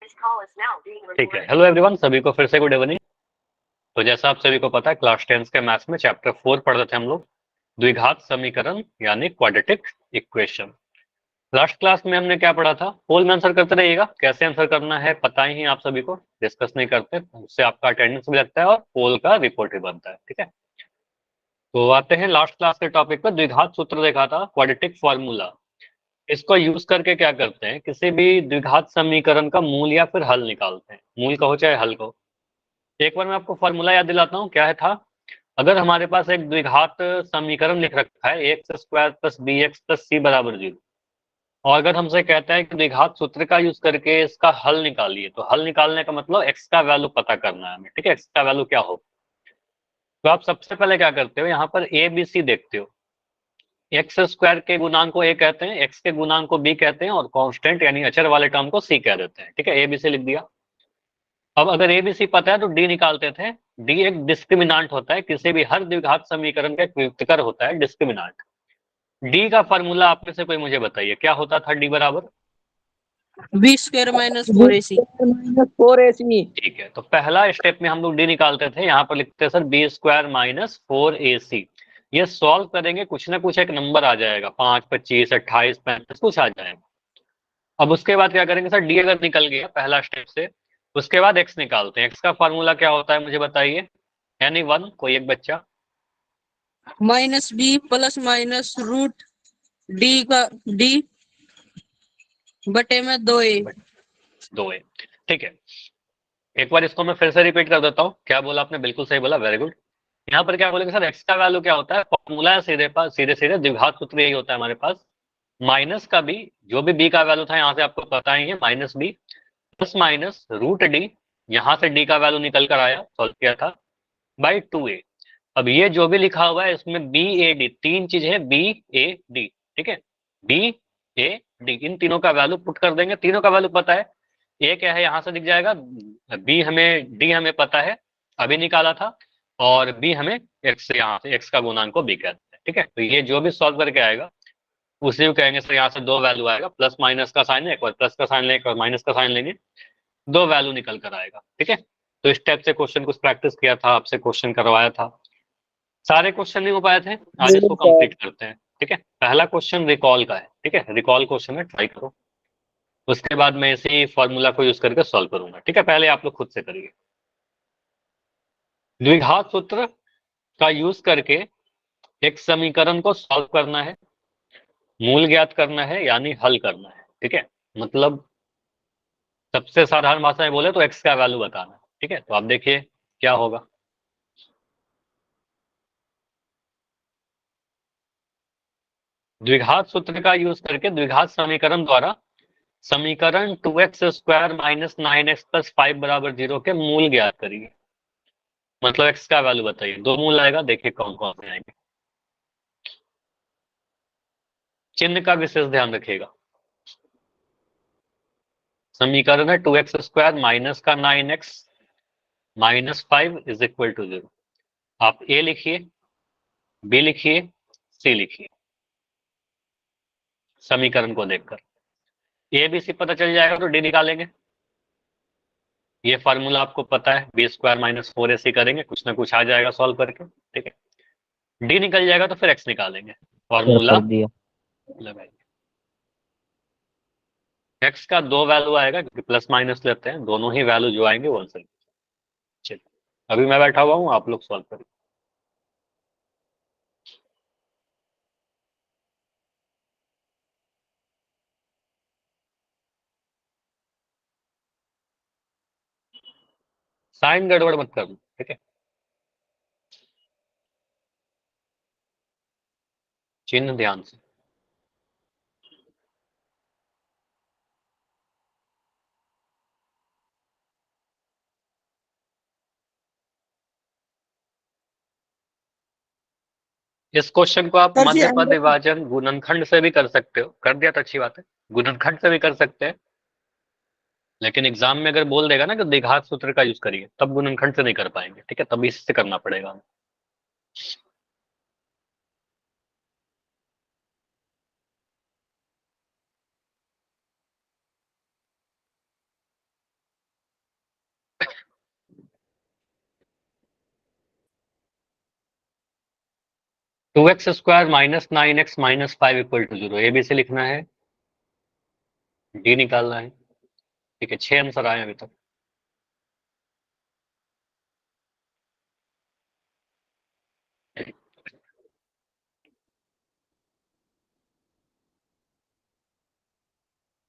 ठीक है, hello everyone, सभी को फिर से गुड इवनिंग। तो जैसा आप सभी को पता है, क्लास 10 के मैथ्स में चैप्टर 4 पढ़ रहे थे हम लोग, द्विघात समीकरण यानी क्वाड्रेटिक इक्वेशन। लास्ट क्लास में हमने क्या पढ़ा था? पोल में आंसर करते रहिएगा, कैसे आंसर करना है पता ही आप सभी को, डिस्कस नहीं करते, उससे आपका अटेंडेंस भी लगता है और पोल का रिपोर्ट भी बनता है। ठीक है, तो आते हैं लास्ट क्लास के टॉपिक पर। द्विघात सूत्र देखा था, क्वाड्रेटिक फॉर्मूला। इसको यूज करके क्या करते हैं, किसी भी द्विघात समीकरण का मूल या फिर हल निकालते हैं। मूल कहो चाहे हल कहो। एक बार मैं आपको फॉर्मूला याद दिलाता हूँ, क्या है था। अगर हमारे पास एक द्विघात समीकरण लिख रखा है, x square plus b x plus c बराबर 0, और अगर हमसे कहता है कि द्विघात सूत्र का यूज करके इसका हल निकालिए, तो हल निकालने का मतलब एक्स का वैल्यू पता करना है हमें। ठीक है, एक्स का वैल्यू क्या हो, तो आप सबसे पहले क्या करते हो, यहाँ पर ए बी सी देखते हो। एक्स स्क्वायर के गुणांक को ए कहते हैं, एक्स के गुणांक को बी कहते हैं, और कांस्टेंट यानी अचर वाले टर्म को सी कह देते हैं। ठीक है, ए बी सी लिख दिया। अब अगर ए बी सी पता है तो डी निकालते थे। डी एक डिस्क्रिमिनांट होता है, किसी भी हर द्विघात समीकरण का एक व्युत्कर होता है डिस्क्रिमिनांट। डी का फॉर्मूला आप में से कोई मुझे बताइए, क्या होता था डी बराबर? B square minus 4ac। -4ac। ठीक है, तो पहला स्टेप में हम लोग डी निकालते थे, यहाँ पर लिखते हैं sir B square minus 4ac। ये सॉल्व करेंगे, कुछ ना कुछ एक नंबर आ जाएगा, 5, 25, 28, 35 कुछ आ जाएगा। अब उसके बाद क्या करेंगे सर, डी अगर निकल गया पहला स्टेप से, उसके बाद एक्स निकालते हैं। एक्स का फॉर्मूला क्या होता है मुझे बताइए, एनी वन, कोई एक बच्चा। Minus b plus minus root D का डी बटे में 2a। 2a। ठीक है, एक बार इसको मैं फिर से रिपीट कर देता हूँ। क्या बोला आपने? बिल्कुल सही बोला, वेरी गुड। यहाँ पर क्या बोलेंगे सर, एक्स का वैल्यू क्या होता है, फॉर्मूला है सीधे पास, सीधे सीधे द्विघात सूत्र यही होता है हमारे पास। माइनस का बी, जो भी बी का वैल्यू था यहाँ से आपको पता ही है, minus b plus minus root D, यहाँ से डी का वैल्यू निकल कर आया, सॉल्व किया था, बाई 2a। अब ये जो भी लिखा हुआ है इसमें बी ए डी, तीन चीज है, बी ए डी। ठीक है, बी ए डी, इन तीनों का वैल्यू पुट कर देंगे। तीनों का वैल्यू पता है, ए क्या है यहाँ से दिख जाएगा, बी हमें, डी हमें पता है, अभी निकाला था, और बी हमें एक्स, यहाँ से एक्स का गुणांक को बी कहते हैं। ठीक है, तो ये जो भी सॉल्व करके आएगा उसी को कहेंगे सर, यहाँ से दो वैल्यू आएगा, प्लस माइनस का साइन है, एक बार प्लस का साइन लेंगे, एक बार माइनस का साइन लेंगे, दो वैल्यू निकल कर आएगा। ठीक है, तो इस टाइप से क्वेश्चन कुछ प्रैक्टिस किया था, आपसे क्वेश्चन करवाया था। सारे क्वेश्चन नहीं हो पाए थे, आज इसको कंप्लीट करते हैं। ठीक है, पहला क्वेश्चन रिकॉल का है। ठीक है, रिकॉल क्वेश्चन है, ट्राई करो। उसके बाद मैं इसी फॉर्मूला को यूज करके सॉल्व करूंगा। ठीक है, पहले आप लोग खुद से करिए। द्विघात सूत्र का यूज करके एक समीकरण को सॉल्व करना है, मूल ज्ञात करना है यानी हल करना है। ठीक है, मतलब सबसे साधारण भाषा में बोले तो एक्स का वैल्यू बताना है। ठीक है, तो आप देखिए क्या होगा। द्विघात सूत्र का यूज करके द्विघात समीकरण द्वारा समीकरण 2x square minus 9x plus 5 बराबर 0 के मूल ज्ञात करिए। मतलब एक्स का वैल्यू बताइए, दो मूल आएगा, देखिए कौन कौन से आएंगे। चिन्ह का विशेष ध्यान रखिएगा। समीकरण है 2x स्क्वायर माइनस का 9x माइनस 5 इज इक्वल टू 0। आप ए लिखिए, बी लिखिए, सी लिखिए समीकरण को देखकर। ए बी सी पता चल जाएगा तो डी निकालेंगे। ये फार्मूला आपको पता है, बी स्क्वायर माइनस 4ac करेंगे, कुछ ना कुछ आ जाएगा सॉल्व करके। ठीक है, डी निकल जाएगा तो फिर एक्स निकालेंगे, फॉर्मूला कर दिया। लगाएंगे। एक्स का दो वैल्यू आएगा, क्योंकि प्लस माइनस लेते हैं, दोनों ही वैल्यू जो आएंगे वो आंसर। चलिए, अभी मैं बैठा हुआ हूँ, आप लोग सॉल्व करें। साइन गड़बड़ मत करना। ठीक है, चिन्ह ध्यान से। इस क्वेश्चन को आप सर जी मध्य पद विभाजन गुणनखंड से भी कर सकते हो, कर दिया तो अच्छी बात है, गुणनखंड से भी कर सकते हैं। लेकिन एग्जाम में अगर बोल देगा ना कि द्विघात सूत्र का यूज करिए, तब गुणनखंड से नहीं कर पाएंगे। ठीक है, तब इससे करना पड़ेगा। 2x² माइनस 9x माइनस 5 इक्वल टू 0, ए बी से लिखना है, डी निकालना है। ठीक है, 6 आंसर आए अभी तक।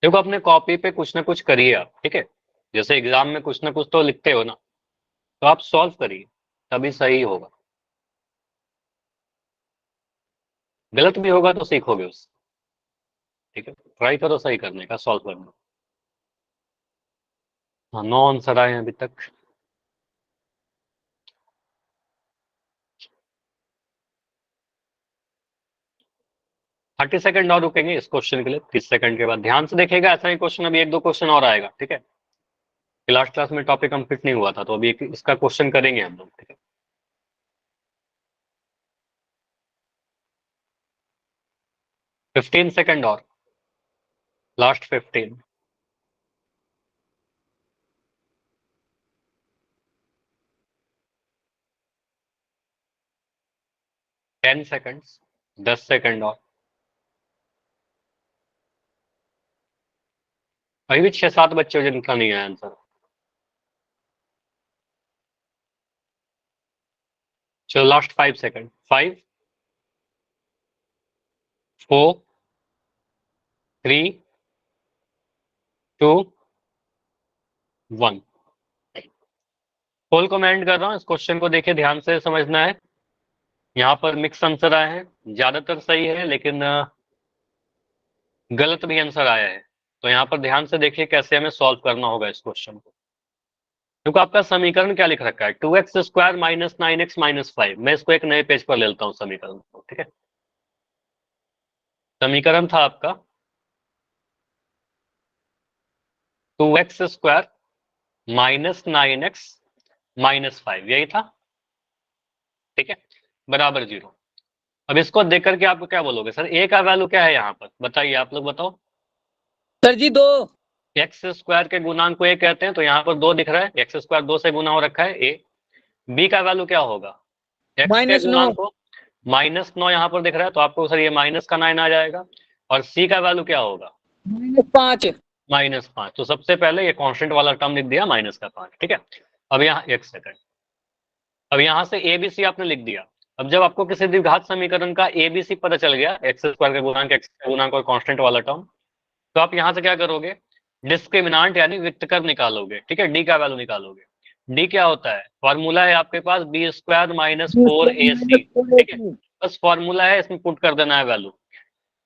देखो अपने कॉपी पे कुछ ना कुछ करिए आप, ठीक है, जैसे एग्जाम में कुछ ना कुछ तो लिखते हो ना, तो आप सॉल्व करिए, तभी सही होगा। गलत भी होगा तो सीखोगे उससे। ठीक है, ट्राई करो सही करने का, सॉल्व करना। हाँ, 9 आंसर आए हैं अभी तक। थर्टी सेकंड और रुकेंगे इस क्वेश्चन के लिए, 30 सेकंड के बाद ध्यान से देखिएगा, ऐसा ही क्वेश्चन अभी 1-2 क्वेश्चन और आएगा। ठीक है, लास्ट क्लास में टॉपिक कंप्लीट नहीं हुआ था, तो अभी इसका क्वेश्चन करेंगे हम लोग। ठीक है, 15 सेकंड और, लास्ट 15। 10 सेकंड्स, 10 सेकंड और। अभी भी 6-7 बच्चे जिनका नहीं आया आंसर। चलो लास्ट 5 सेकंड, 5, 4, 3, 2, 1। पोल कमेंट कर रहा हूँ, इस क्वेश्चन को देखिए, ध्यान से समझना है। यहाँ पर मिक्स आंसर आए हैं, ज्यादातर सही है लेकिन गलत भी आंसर आया है। तो यहाँ पर ध्यान से देखिए कैसे हमें सॉल्व करना होगा इस क्वेश्चन को। क्योंकि आपका समीकरण क्या लिख रखा है, 2x² माइनस 9x माइनस 5। मैं इसको एक नए पेज पर ले लेता हूँ समीकरण को। ठीक है, समीकरण था आपका 2x² माइनस 9x माइनस 5, यही था। ठीक है, बराबर 0। अब इसको देख करके आपको क्या बोलोगे, सर ए का वैल्यू क्या है यहाँ पर, बताइए आप लोग बताओ। सर जी 2। x² के गुणांक को ए कहते हैं, तो यहाँ पर 2 दिख रहा है, x² 2 से गुना हो रखा है ए। बी का वैल्यू क्या होगा, x के -9 गुणांक को -9 यहाँ पर दिख रहा है, तो आपको सर ये माइनस का 9 आ जाएगा। और सी का वैल्यू क्या होगा, -5। -5। तो सबसे पहले ये कांस्टेंट वाला टर्म लिख दिया, -5। ठीक है, अब यहाँ एक सेकंड, अब यहाँ से ए बी सी आपने लिख दिया। अब जब आपको किसी द्विघात समीकरण का ए बी सी पता चल गया, x² का गुणांक, x का गुणांक और कांस्टेंट वाला टर्म, तो आप यहाँ से क्या करोगे, डिस्क्रिमिनांट यानी विकर्ण निकालोगे। ठीक है, डी का वैल्यू निकालोगे। डी क्या होता है, फॉर्मूला है आपके पास b² माइनस 4ac। ठीक है, बस फॉर्मूला है, इसमें पुट कर देना है वैल्यू।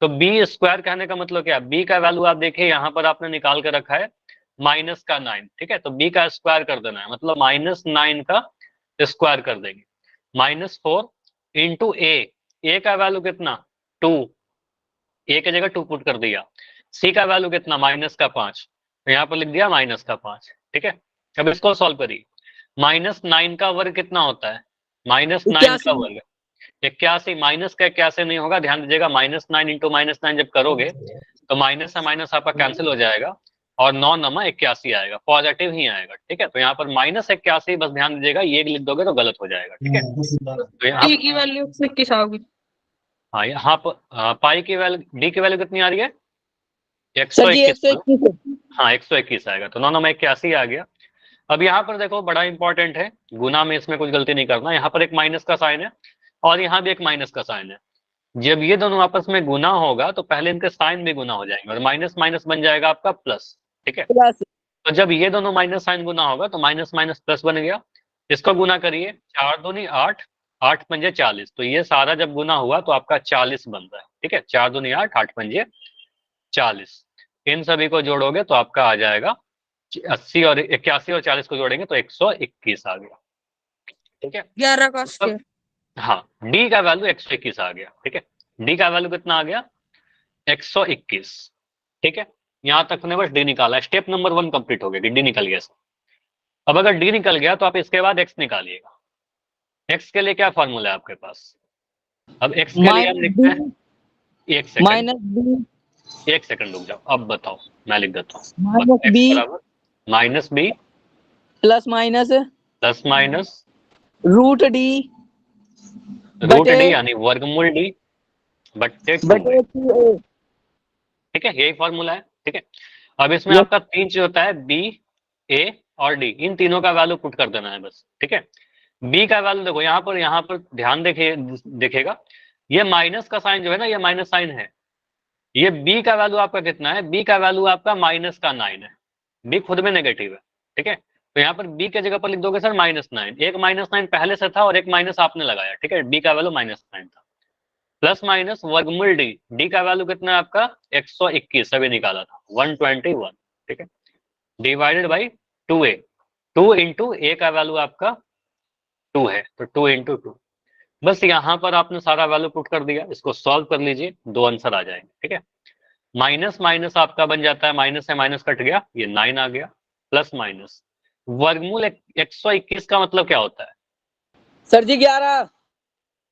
तो b² कहने का मतलब क्या है, b का वैल्यू आप देखिए यहाँ पर आपने निकाल कर रखा है -9। ठीक है, तो b का स्क्वायर कर देना है, मतलब -9 का स्क्वायर कर देंगे। -4 इंटू ए का वैल्यू कितना, 2, ए की जगह 2 पुट कर दिया। सी का वैल्यू कितना, -5, तो यहाँ पर लिख दिया -5। ठीक है, अब इसको सॉल्व करिए। -9 का वर्ग कितना होता है, -9 का वर्ग 81। माइनस का 81 नहीं होगा, ध्यान दीजिएगा, -9 इंटू -9 जब करोगे तो माइनस से माइनस आपका कैंसिल हो जाएगा, और 9 नमा 81 आएगा, पॉजिटिव ही आएगा। ठीक है, तो यहाँ पर -81, बस ध्यान दीजिएगा, ये लिख दोगे तो गलत हो जाएगा। ठीक है, तो यहाँ डी की वैल्यू 21 आओगी। हाँ, यहाँ पर पाई की वैल्यू, डी की वैल्यू कितनी आ रही है, सर जी 121। 121। हाँ, 121 आएगा, तो 9 नमा 81 आ गया। अब यहाँ पर देखो बड़ा इंपॉर्टेंट है, गुना में इसमें कुछ गलती नहीं करना, यहाँ पर एक माइनस का साइन है और यहाँ भी एक माइनस का साइन है। जब ये दोनों आपस में गुना होगा तो पहले इनके साइन भी गुना हो जाएंगे और माइनस माइनस बन जाएगा आपका प्लस। ठीक है, प्लस। तो जब ये दोनों माइनस साइन गुना होगा तो माइनस माइनस प्लस बन गया। इसको गुना करिए, 4 दूनी 8, 8 पंजे 40, तो ये सारा जब गुना हुआ तो आपका 40 बन रहा है। ठीक है, 4 दूनी 8, 8 पंजे 40, इन सभी को जोड़ोगे तो आपका आ जाएगा 80, और 81 और 40 को जोड़ेंगे तो 121 आ गया। ठीक है, 11 का स्क्वायर। हाँ, डी का वैल्यू 121 आ गया। ठीक है, डी का वैल्यू कितना आ गया, 121। ठीक है, यहां तक ने बस डी निकाला, स्टेप नंबर 1 कंप्लीट हो गया, डी निकल गया। अब अगर डी निकल गया तो आप इसके बाद एक्स निकालिएगा। एक्स के लिए क्या फॉर्मूला है आपके पास, अब एक्स के लिए हम लिखते हैं, एक सेकंड, रुक जाओ, अब बताओ, मैं लिख देता हूँ, -b plus minus plus minus root D root बटे डी यानी वर्गमूल डी बट्टे 2a। बटे 2a। ठीक है, यही फॉर्मूला है। ठीक है, अब इसमें यस आपका तीन चीज होता है, बी, ए और डी, इन तीनों का वैल्यू पुट कर देना है बस। ठीक है, बी का वैल्यू देखो यहाँ पर ध्यान देखेगा, ये माइनस का साइन जो है ना, ये माइनस साइन है। ये बी का वैल्यू आपका कितना है, बी का वैल्यू आपका -9 है। बी खुद में नेगेटिव है। ठीक है, तो यहाँ पर बी के जगह पर लिख दोगे सर -9, एक -9 पहले से था और एक माइनस आपने लगाया। ठीक है, बी का वैल्यू -9 था, प्लस माइनस वर्गमूल डी, डी का वैल्यू कितना है आपका 121, अभी निकाला था 121। ठीक है, divided by 2a, 2 into a का वैल्यू आपका 2 है, तो 2 इंटू 2। बस यहाँ पर आपने सारा वैल्यू पुट कर दिया, इसको सॉल्व कर लीजिए, दो आंसर आ जाएंगे। ठीक है, माइनस माइनस आपका बन जाता है, माइनस से माइनस कट गया, ये 9 आ गया, प्लस माइनस वर्गमूल 121 का मतलब क्या होता है, सर जी 11।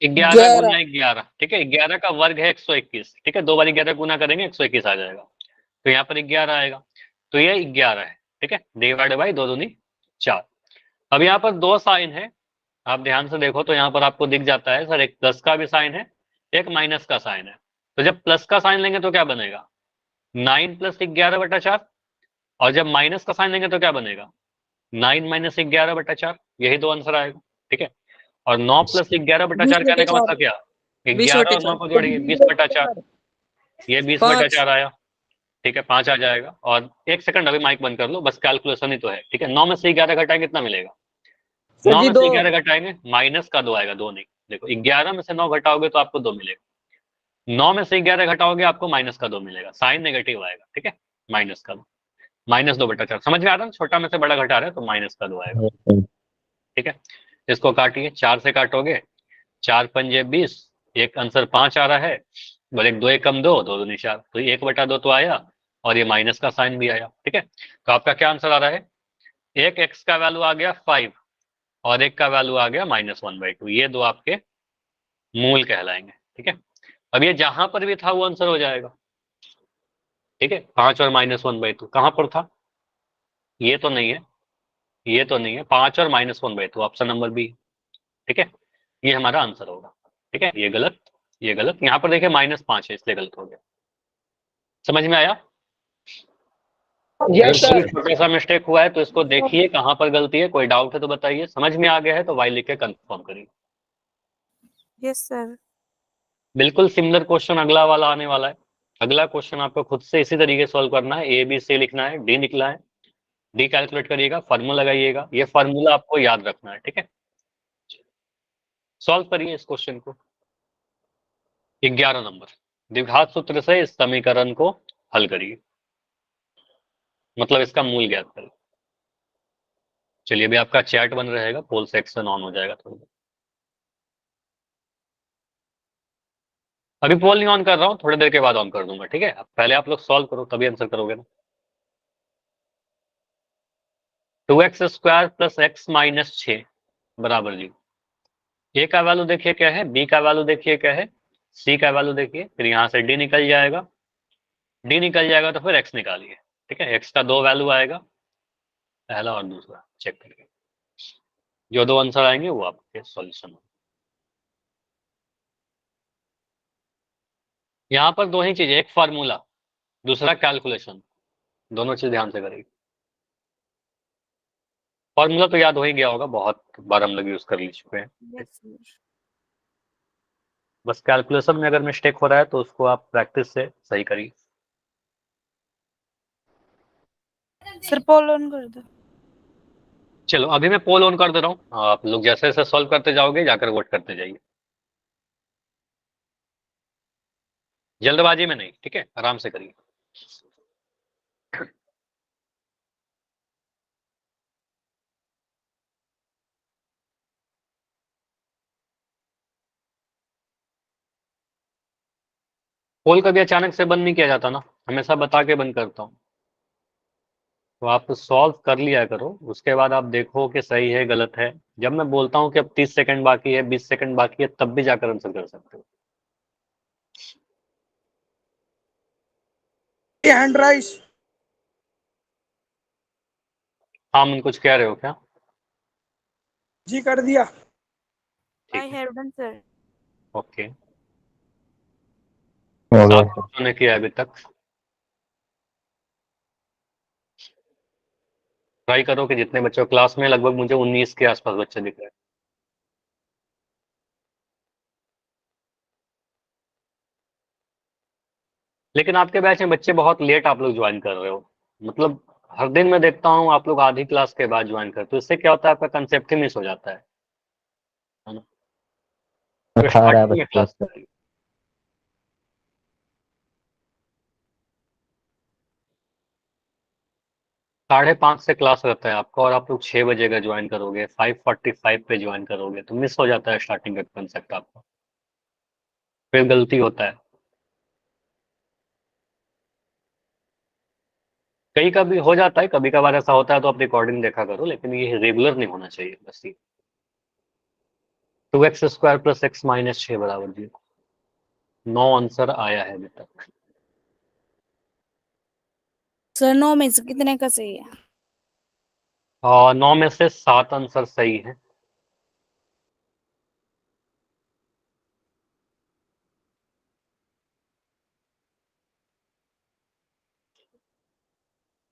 11 गुना 11। ठीक है, 11 का वर्ग है 121। ठीक है, दो बार 11 गुना करेंगे 121 आ जाएगा, तो यहाँ पर 11 आएगा, तो ये 11 है। ठीक है, डिवाइड बाई 2 दूनी 4। अब यहाँ पर दो साइन है, आप ध्यान से देखो तो यहाँ पर आपको दिख जाता है सर, एक प्लस का भी साइन है, एक माइनस का साइन है। तो जब प्लस का साइन लेंगे तो क्या बनेगा, 9 प्लस 11/4, और जब माइनस का साइन लेंगे तो क्या बनेगा, 9 माइनस 11/4, यही दो आंसर आएगा। ठीक है, और 9 प्लस 11/4 कहने का मतलब क्या, 20 11 बटे और 9 4, को जोड़िए 20/4, ये 5। 20/4 आया। ठीक है, 5 आ जाएगा। और एक सेकंड अभी माइक बंद कर लो, बस कैलकुलेशन ही तो है। ठीक है, 9 में से 11 घटाएंगे कितना मिलेगा, सर 9 जी में 2। से 11 घटाएंगे माइनस का 2 आएगा, 2 नहीं, देखो 11 में से 9 घटाओगे तो आपको 2 मिलेगा, 9 में से 11 घटाओगे आपको माइनस का 2 मिलेगा, साइन नेगेटिव आएगा। ठीक है, माइनस का 2, -2/4, समझ में आ रहा है, छोटा में से बड़ा घटा रहे हैं तो माइनस का 2 आएगा। ठीक है, इसको काटिए, 4 से काटोगे, 4 पंजे 20, एक आंसर 5 आ रहा है, बोले 2 एक कम 2, 2 दूनी 4, तो 1/2 तो आया, और ये माइनस का साइन भी आया। ठीक है, तो आपका क्या आंसर आ रहा है, एक एक्स का वैल्यू आ गया 5 और एक का वैल्यू आ गया -1/2, ये दो आपके मूल कहलाएंगे। ठीक है, अब ये जहां पर भी था वो आंसर हो जाएगा। ठीक है, 5 और -1/2 कहां पर था, ये तो नहीं है, ये तो नहीं है, 5 और -1/2 ऑप्शन नंबर बी। ठीक है, ये हमारा आंसर होगा। ठीक है, ये गलत, ये गलत, यहाँ पर देखिए -5 है इसलिए गलत हो गया। समझ में आया, अगर यस कोई सर। छोटा सा मिस्टेक हुआ है तो इसको देखिए कहाँ पर गलती है, कोई डाउट है तो बताइए, समझ में आ गया है तो वाई लिख के कंफर्म करिए। Yes sir. बिल्कुल सिमिलर क्वेश्चन अगला वाला आने वाला है। अगला क्वेश्चन आपको खुद से इसी तरीके सॉल्व करना है, ए बी सी लिखना है, डी निकला है, डी कैलकुलेट करिएगा, फार्मूला लगाइएगा, ये फार्मूला आपको याद रखना है। ठीक है, सॉल्व करिए इस क्वेश्चन को। 11 नंबर, द्विघात सूत्र से इस समीकरण को हल करिए, मतलब इसका मूल ज्ञात करिए। चलिए अभी आपका चैट बन रहेगा, पोल सेक्शन ऑन हो जाएगा थोड़ी देर। अभी पोल नहीं ऑन कर रहा हूँ, थोड़ी देर के बाद ऑन कर दूंगा। ठीक है, पहले आप लोग सॉल्व करो तभी आंसर करोगे ना। 2x² प्लस x माइनस 6 बराबर जी, ए का वैल्यू देखिए क्या है, बी का वैल्यू देखिए क्या है, सी का वैल्यू देखिए, फिर यहाँ से डी निकल जाएगा, डी निकल जाएगा तो फिर एक्स निकालिए। ठीक है, एक्स का दो वैल्यू आएगा, पहला और दूसरा, चेक करिए, जो दो आंसर आएंगे वो आपके सॉल्यूशन। यहाँ पर दो ही चीजें, एक फार्मूला, दूसरा कैलकुलेशन, दोनों चीज ध्यान से करिए। फॉर्मूला तो याद हो ही गया होगा, बहुत बार हम लोग यूज कर चुके हैं। Yes sir. बस कैलकुलेशन में अगर मिस्टेक हो रहा है तो उसको आप प्रैक्टिस से सही करिए। सर पोल ऑन कर दो। चलो अभी मैं पोल ऑन कर दे रहा हूँ, आप लोग जैसे जैसे सॉल्व करते जाओगे जाकर वोट करते जाइए, जल्दबाजी में नहीं। ठीक है, आराम से करिए। पोल कभी अचानक से बंद नहीं किया जाता ना, हमेशा बता के बंद करता हूँ, तो आप सॉल्व कर लिया करो, उसके बाद आप देखो कि सही है गलत है। जब मैं बोलता हूँ कि अब 30 सेकंड बाकी है, 20 सेकंड बाकी है, तब भी जाकर आंसर कर सकते हो। Hand rice. हाँ, मन कुछ कह रहे हो क्या, जी कर दिया। आई ठीक है। Have done sir. ओके, हो 7 गया। बच्चों ने किया अभी तक। ट्राई करो कि जितने बच्चों क्लास में, लगभग मुझे 19 के आसपास बच्चे दिख रहे हैं। लेकिन आपके बैच में बच्चे बहुत लेट आप लोग ज्वाइन कर रहे हो, मतलब हर दिन मैं देखता हूँ आप लोग आधी क्लास के बाद ज्वाइन करते हो। इससे क्या होता है, आपका कंसेप्ट ही मिस हो जाता है ना। तो 18 स्टार्टिंग में बच्चे क्लास सर। करिए। 5:30 से क्लास रहता है आपका, और आप लोग 6 बजे का ज्वाइन करोगे, 5:45 पे ज्वाइन करोगे, तो मिस हो जाता है स्टार्टिंग का कंसेप्ट आपका, फिर गलती होता है। कई कभी हो जाता है, कभी कभार ऐसा होता है तो आप रिकॉर्डिंग देखा करो, लेकिन ये रेगुलर नहीं होना चाहिए बस ये। 2x² + x - 6 बराबर 0। 9 आंसर आया है अभी तक। सर 9 में से कितने का सही है? 9 में से 7 आंसर सही है।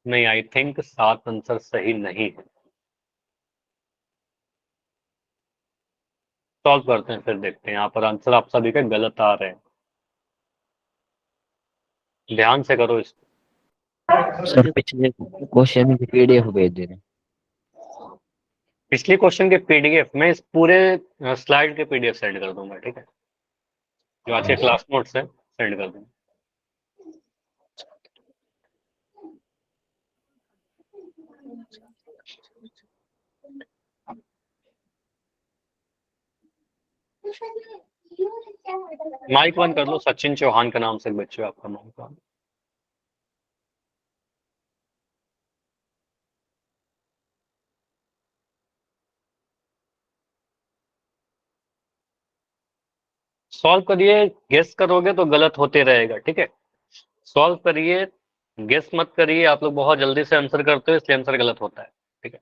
नहीं, आई थिंक 7 आंसर सही नहीं है। सॉल्व करते हैं फिर देखते हैं। यहाँ पर आंसर आप सभी के गलत आ रहे हैं, ध्यान से करो इसको। सर पिछले क्वेश्चन की पीडीएफ भेज दे रहे हैं। पिछले क्वेश्चन के पीडीएफ मैं इस पूरे स्लाइड के पीडीएफ सेंड कर दूंगा, ठीक है, जो आज के क्लास नोट्स है सेंड कर दूंगा। माइक बंद कर लो, सचिन चौहान के नाम से एक बच्चे आपका माइक बंद। सॉल्व करिए, गेस करोगे तो गलत होते रहेगा, ठीक है। सॉल्व करिए, गेस मत करिए। आप लोग बहुत जल्दी से आंसर करते हो, इसलिए आंसर गलत होता है, ठीक है।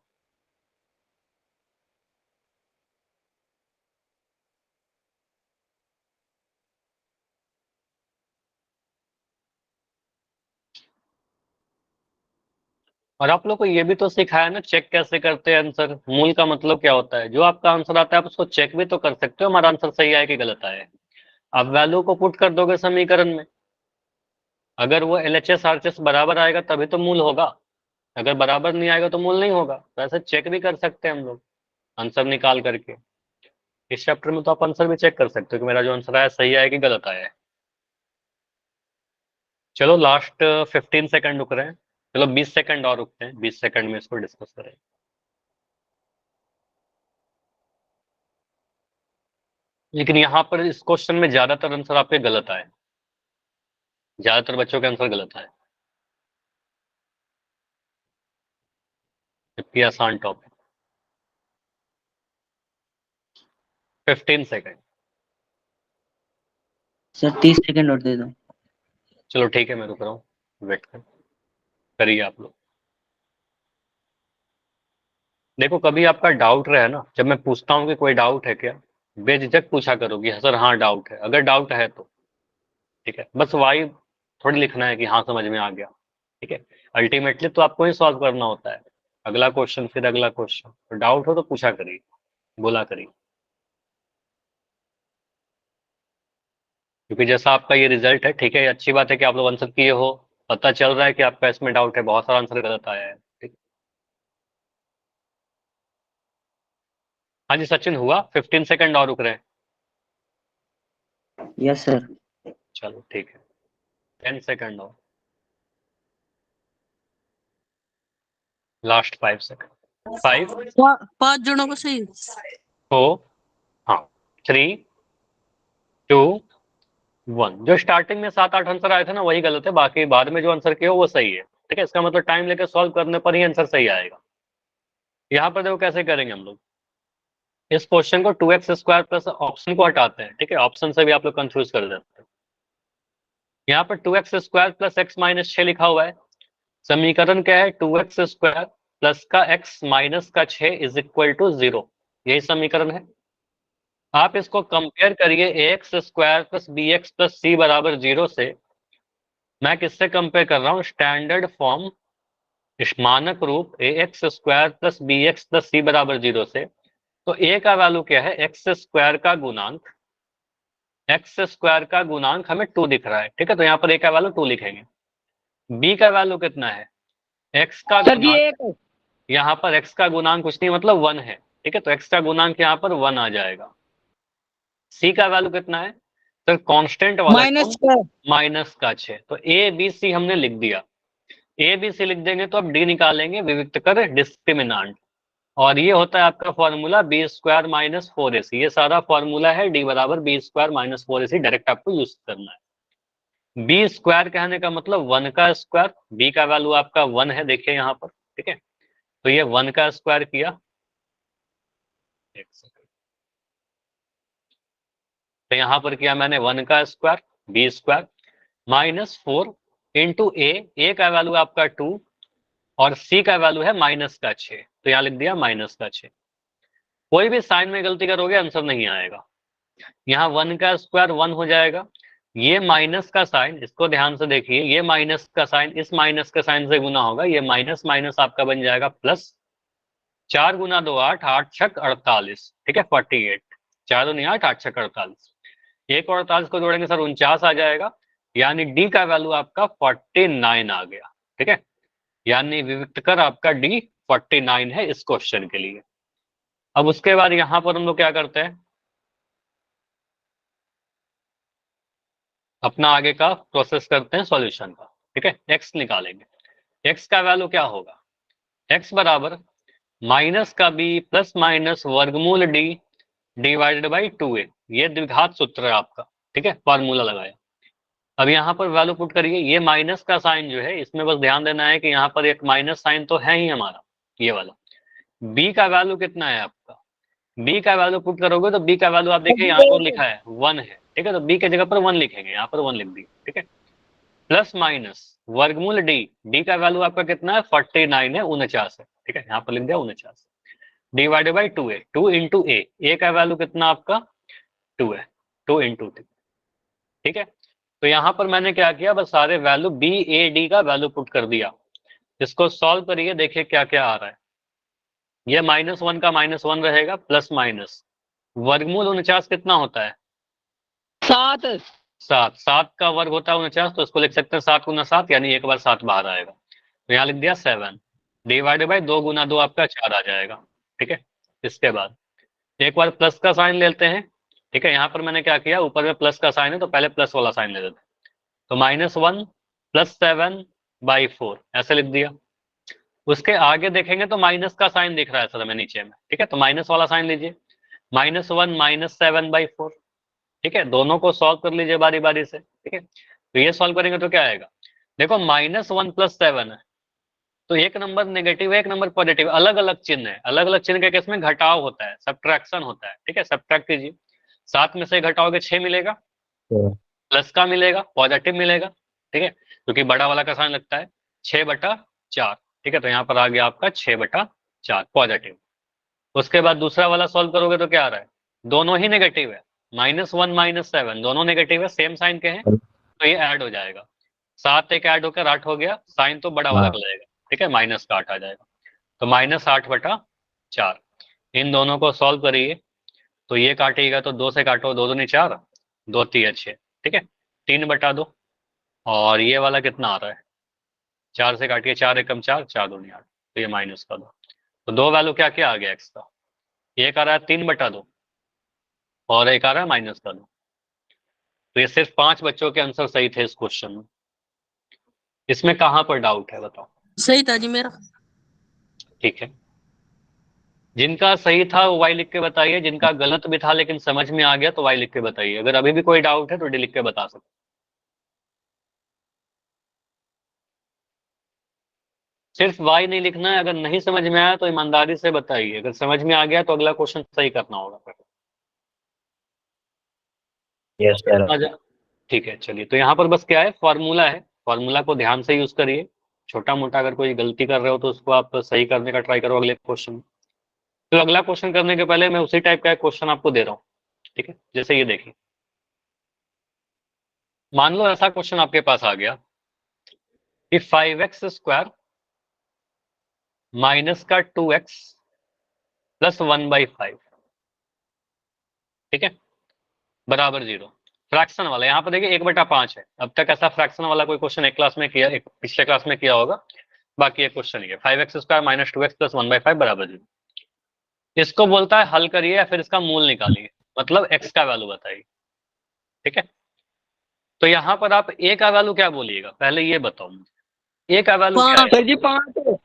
और आप लोग को ये भी तो सिखाया ना, चेक कैसे करते हैं आंसर। मूल का मतलब क्या होता है, जो आपका आंसर आता है आप उसको चेक भी तो कर सकते हो, हमारा आंसर सही आया कि गलत आया है। आप वैल्यू को पुट कर दोगे समीकरण में, अगर वो LHS RHS बराबर आएगा तभी तो मूल होगा, अगर बराबर नहीं आएगा तो मूल नहीं होगा। तो ऐसे चेक भी कर सकते हैं हम लोग आंसर निकाल करके। इस चैप्टर में तो आप आंसर भी चेक कर सकते हो कि मेरा जो आंसर आया सही आया कि गलत आया है। चलो लास्ट 15 सेकंड रुक रहे हैं, चलो 20 सेकंड और रुकते हैं, 20 सेकंड में इसको डिस्कस करें। लेकिन यहाँ पर इस क्वेश्चन में ज्यादातर आंसर आपके गलत आए, ज्यादातर बच्चों के आंसर गलत आए, जबकि आसान टॉपिक। 15 सेकंड। सर 30 सेकंड और दे दो। चलो ठीक है, मैं रुक रहा हूँ, वेट करिए आप लोग। देखो, कभी आपका डाउट रहे ना, जब मैं पूछता हूँ कि कोई डाउट है क्या, बेझिझक पूछा करो कि सर हाँ डाउट है, अगर डाउट है तो ठीक है। बस वाई थोड़ी लिखना है कि हाँ समझ में आ गया, ठीक है। अल्टीमेटली तो आपको ही सॉल्व करना होता है, अगला क्वेश्चन फिर अगला क्वेश्चन। तो डाउट हो तो पूछा करिए, बोला करिए, क्योंकि जैसा आपका ये रिजल्ट है, ठीक है, ये अच्छी बात है कि आप लोग आंसर किए हो, पता चल रहा है कि आपका इसमें डाउट है, बहुत सारा आंसर गलत आया है, ठीक। हाँ जी सचिन, हुआ 15 सेकंड और रुक रहे हैं। Yes sir. चलो ठीक है, 10 सेकंड और, लास्ट 5 सेकंड। 5 पांच जनों को सही। 4, हाँ, 3, 2, 1। जो स्टार्टिंग में 7-8 आंसर आए थे ना वही गलत है, बाकी बाद में जो आंसर किया वो सही है, ठीक है। इसका मतलब टाइम लेकर सॉल्व करने पर ही आंसर सही आएगा। यहाँ पर देखो कैसे करेंगे हम लोग, इस क्वेश्चन को 2x² प्लस ऑप्शन को हटाते हैं, ठीक है, ऑप्शन से भी आप लोग कंफ्यूज कर देते हैं। यहाँ पर 2x² प्लस x - 6 लिखा हुआ है, समीकरण क्या है, 2x² प्लस का x माइनस का 6 इज इक्वल टू 0, यही समीकरण है। आप इसको कंपेयर करिए x square plus b x plus c बराबर 0 से। मैं किससे कंपेयर कर रहा हूँ? स्टैंडर्ड फॉर्म, मानक रूप a x square plus b x plus c बराबर 0 से। तो ए का वैल्यू क्या है? एक्स स्क्वायर का गुणांक, एक्स स्क्वायर का गुणांक हमें 2 दिख रहा है, ठीक है, तो यहाँ पर ए का वैल्यू 2 लिखेंगे। बी का वैल्यू कितना है? एक्स का सर जी गुणांक, एक यहाँ पर एक्स का गुणांक कुछ नहीं मतलब 1 है, ठीक है, तो एक्स का गुणांक यहाँ पर 1 आ जाएगा। सी का वैल्यू कितना है? सर कांस्टेंट वाला माइनस का माइनस का 6, तो ए बी सी हमने लिख दिया। ए बी सी लिख देंगे तो अब डी निकालेंगे, विविक्त कर डिस्क्रिमिनांट, और ये होता है आपका formula B square minus 4ac। ये सारा फॉर्मूला है डी बराबर B square minus 4ac, direct आपको यूज करना है। बी स्क्वायर कहने का मतलब 1 का स्क्वायर, बी का वैल्यू आपका 1 है, देखिए यहाँ पर, ठीक है, तो ये 1 का स्क्वायर किया, एक सेकंड, तो यहाँ पर किया मैंने 1 का square, b square minus 4 into a का वैल्यू आपका 2 और सी का वैल्यू है माइनस का 6, तो यहाँ लिख दिया माइनस का 6। कोई भी साइन में गलती करोगे आंसर नहीं आएगा। यहाँ 1 का स्क्वायर 1 हो जाएगा, ये माइनस का साइन, इसको ध्यान से देखिए, ये माइनस का साइन इस माइनस का साइन से गुना होगा, ये माइनस माइनस आपका बन जाएगा प्लस, 4 गुना 2 8, 8 छक 48, ठीक है, 48, 4 दूनी 8, 8 छक 48, एक और 48 को जोड़ेंगे सर 49 आ जाएगा, यानी डी का वैल्यू आपका 49 आ गया, ठीक है, यानी विविक्त कर आपका डी 49 है इस क्वेश्चन के लिए। अब उसके बाद यहां पर हम लोग क्या करते हैं, अपना आगे का प्रोसेस करते हैं सॉल्यूशन का, ठीक है। एक्स निकालेंगे, एक्स का वैल्यू क्या होगा? एक्स बराबर माइनस का बी प्लस माइनस वर्गमूल डी डिवाइडेड बाई 2a, ये द्विघात सूत्र है आपका, ठीक है, फॉर्मूला लगाया। अब यहाँ पर वैल्यू पुट करिए, ये माइनस का साइन जो है इसमें बस ध्यान देना है कि यहाँ पर एक माइनस साइन तो है ही हमारा, ये वाला। बी का वैल्यू कितना है आपका? बी का वैल्यू पुट करोगे तो बी का वैल्यू आप देखिए यहाँ पर लिखा है 1 है, ठीक है, तो बी के जगह पर 1 लिखेंगे, यहाँ पर 1 लिख दिए, ठीक है, प्लस माइनस वर्गमूल डी, डी का वैल्यू आपका कितना है? 49 है, 49 है, ठीक है, यहाँ पर लिख दिया 49, divided by 2a, 2 into a का वैल्यू कितना आपका? 2 है, 2 इंटू 2, ठीक है। तो यहाँ पर मैंने क्या किया, बस सारे वैल्यू बी ए डी का वैल्यू पुट कर दिया। इसको सॉल्व करिए, देखिए क्या क्या आ रहा है। ये -1 का -1 रहेगा, प्लस माइनस वर्गमूल 49 कितना होता है? 7 7, 7 का वर्ग होता है 49, तो इसको लिख सकते हैं 7 गुना 7, यानी एक बार 7 बाहर आएगा, तो यहाँ लिख दिया 7 डिवाइडेड बाई 2 गुना 2 आपका 4 आ जाएगा, ठीक है। इसके बाद एक बार प्लस का साइन लेते हैं, ठीक है, यहाँ पर मैंने क्या किया, ऊपर में प्लस का साइन है तो पहले प्लस वाला साइन ले देते हैं, तो -1 प्लस 7/4 ऐसे लिख दिया। उसके आगे देखेंगे तो माइनस का साइन दिख रहा है सर हमें नीचे में, ठीक है, तो माइनस वाला साइन लीजिए, -1 -7/4, ठीक है, दोनों को सॉल्व कर लीजिए बारी बारी से, ठीक है, तो ये सॉल्व करेंगे तो क्या आएगा, देखो -1 + 7 है, तो एक नंबर नेगेटिव है, एक नंबर पॉजिटिव, अलग अलग चिन्ह है, अलग अलग चिन्ह के केस में घटाव होता है, सब्ट्रैक्शन होता है, ठीक है, सब्ट्रैक्ट कीजिए, 7 में से घटाओगे 6 मिलेगा, प्लस का मिलेगा, पॉजिटिव मिलेगा, ठीक है, क्योंकि बड़ा वाला का साइन लगता है 6/4, ठीक है, तो यहाँ पर आ गया आपका 6/4 पॉजिटिव। उसके बाद दूसरा वाला सॉल्व करोगे तो क्या आ रहा है, दोनों ही नेगेटिव है, -1 -7 दोनों नेगेटिव है, सेम साइन के हैं, तो ये ऐड हो जाएगा, 7 एक ऐड होकर 8 हो गया, साइन तो बड़ा वाला का लगेगा, ठीक है, माइनस का 8 आ जाएगा, तो -8/4, इन दोनों को सॉल्व करिए, तो ये काटेगा तो 2 से काटो, 2 दूनी 4, 2 3 6, ठीक है, 3/2, और ये वाला कितना आ रहा है, 4 से काटिए, 4 एकम 4, 4 दूनी 8, तो ये माइनस का 2, तो दो वैल्यू क्या क्या आ गया एक्स का, एक आ रहा है 3/2 और एक आ रहा है -2, तो ये सिर्फ 5 बच्चों के आंसर सही थे इस क्वेश्चन में। इसमें कहां पर डाउट है बताओ? सही था जी मेरा। ठीक है, जिनका सही था वो वाई लिख के बताइए, जिनका गलत भी था लेकिन समझ में आ गया तो वाई लिख के बताइए, अगर अभी भी कोई डाउट है तो डी लिख के बता सकते। सिर्फ वाई नहीं लिखना है, अगर नहीं समझ में आया तो ईमानदारी से बताइए, अगर समझ में आ गया तो अगला क्वेश्चन सही करना होगा। Yes sir. ठीक है, चलिए, तो यहाँ पर बस क्या है, फॉर्मूला है, फॉर्मूला को ध्यान से यूज करिए, छोटा मोटा अगर कोई गलती कर रहे हो तो उसको आप सही करने का ट्राई करो अगले क्वेश्चन में। तो अगला क्वेश्चन करने के पहले मैं उसी टाइप का एक क्वेश्चन आपको दे रहा हूँ, ठीक है, जैसे ये देखिए, मान लो ऐसा क्वेश्चन आपके पास आ गया कि 5x स्क्वायर माइनस का 2x प्लस 1/5, ठीक है, बराबर 0। फ्रैक्शन वाला, यहाँ पर देखिए 1/5 है। अब तक ऐसा फ्रैक्शन वाला कोई क्वेश्चन एक क्लास में किया, एक पिछले क्लास में किया होगा, बाकी एक क्वेश्चन ये 5x square minus 2x plus 1/5 बराबर 0। इसको बोलता है हल करिए या फिर इसका मूल निकालिए, मतलब x का वैल्यू बताइए, ठीक है। तो यहाँ पर आप a का वैल्यू क्या बोलिएगा, पहले ये बताओ मुझे, a का वैल्यू क्या है? सर जी 5।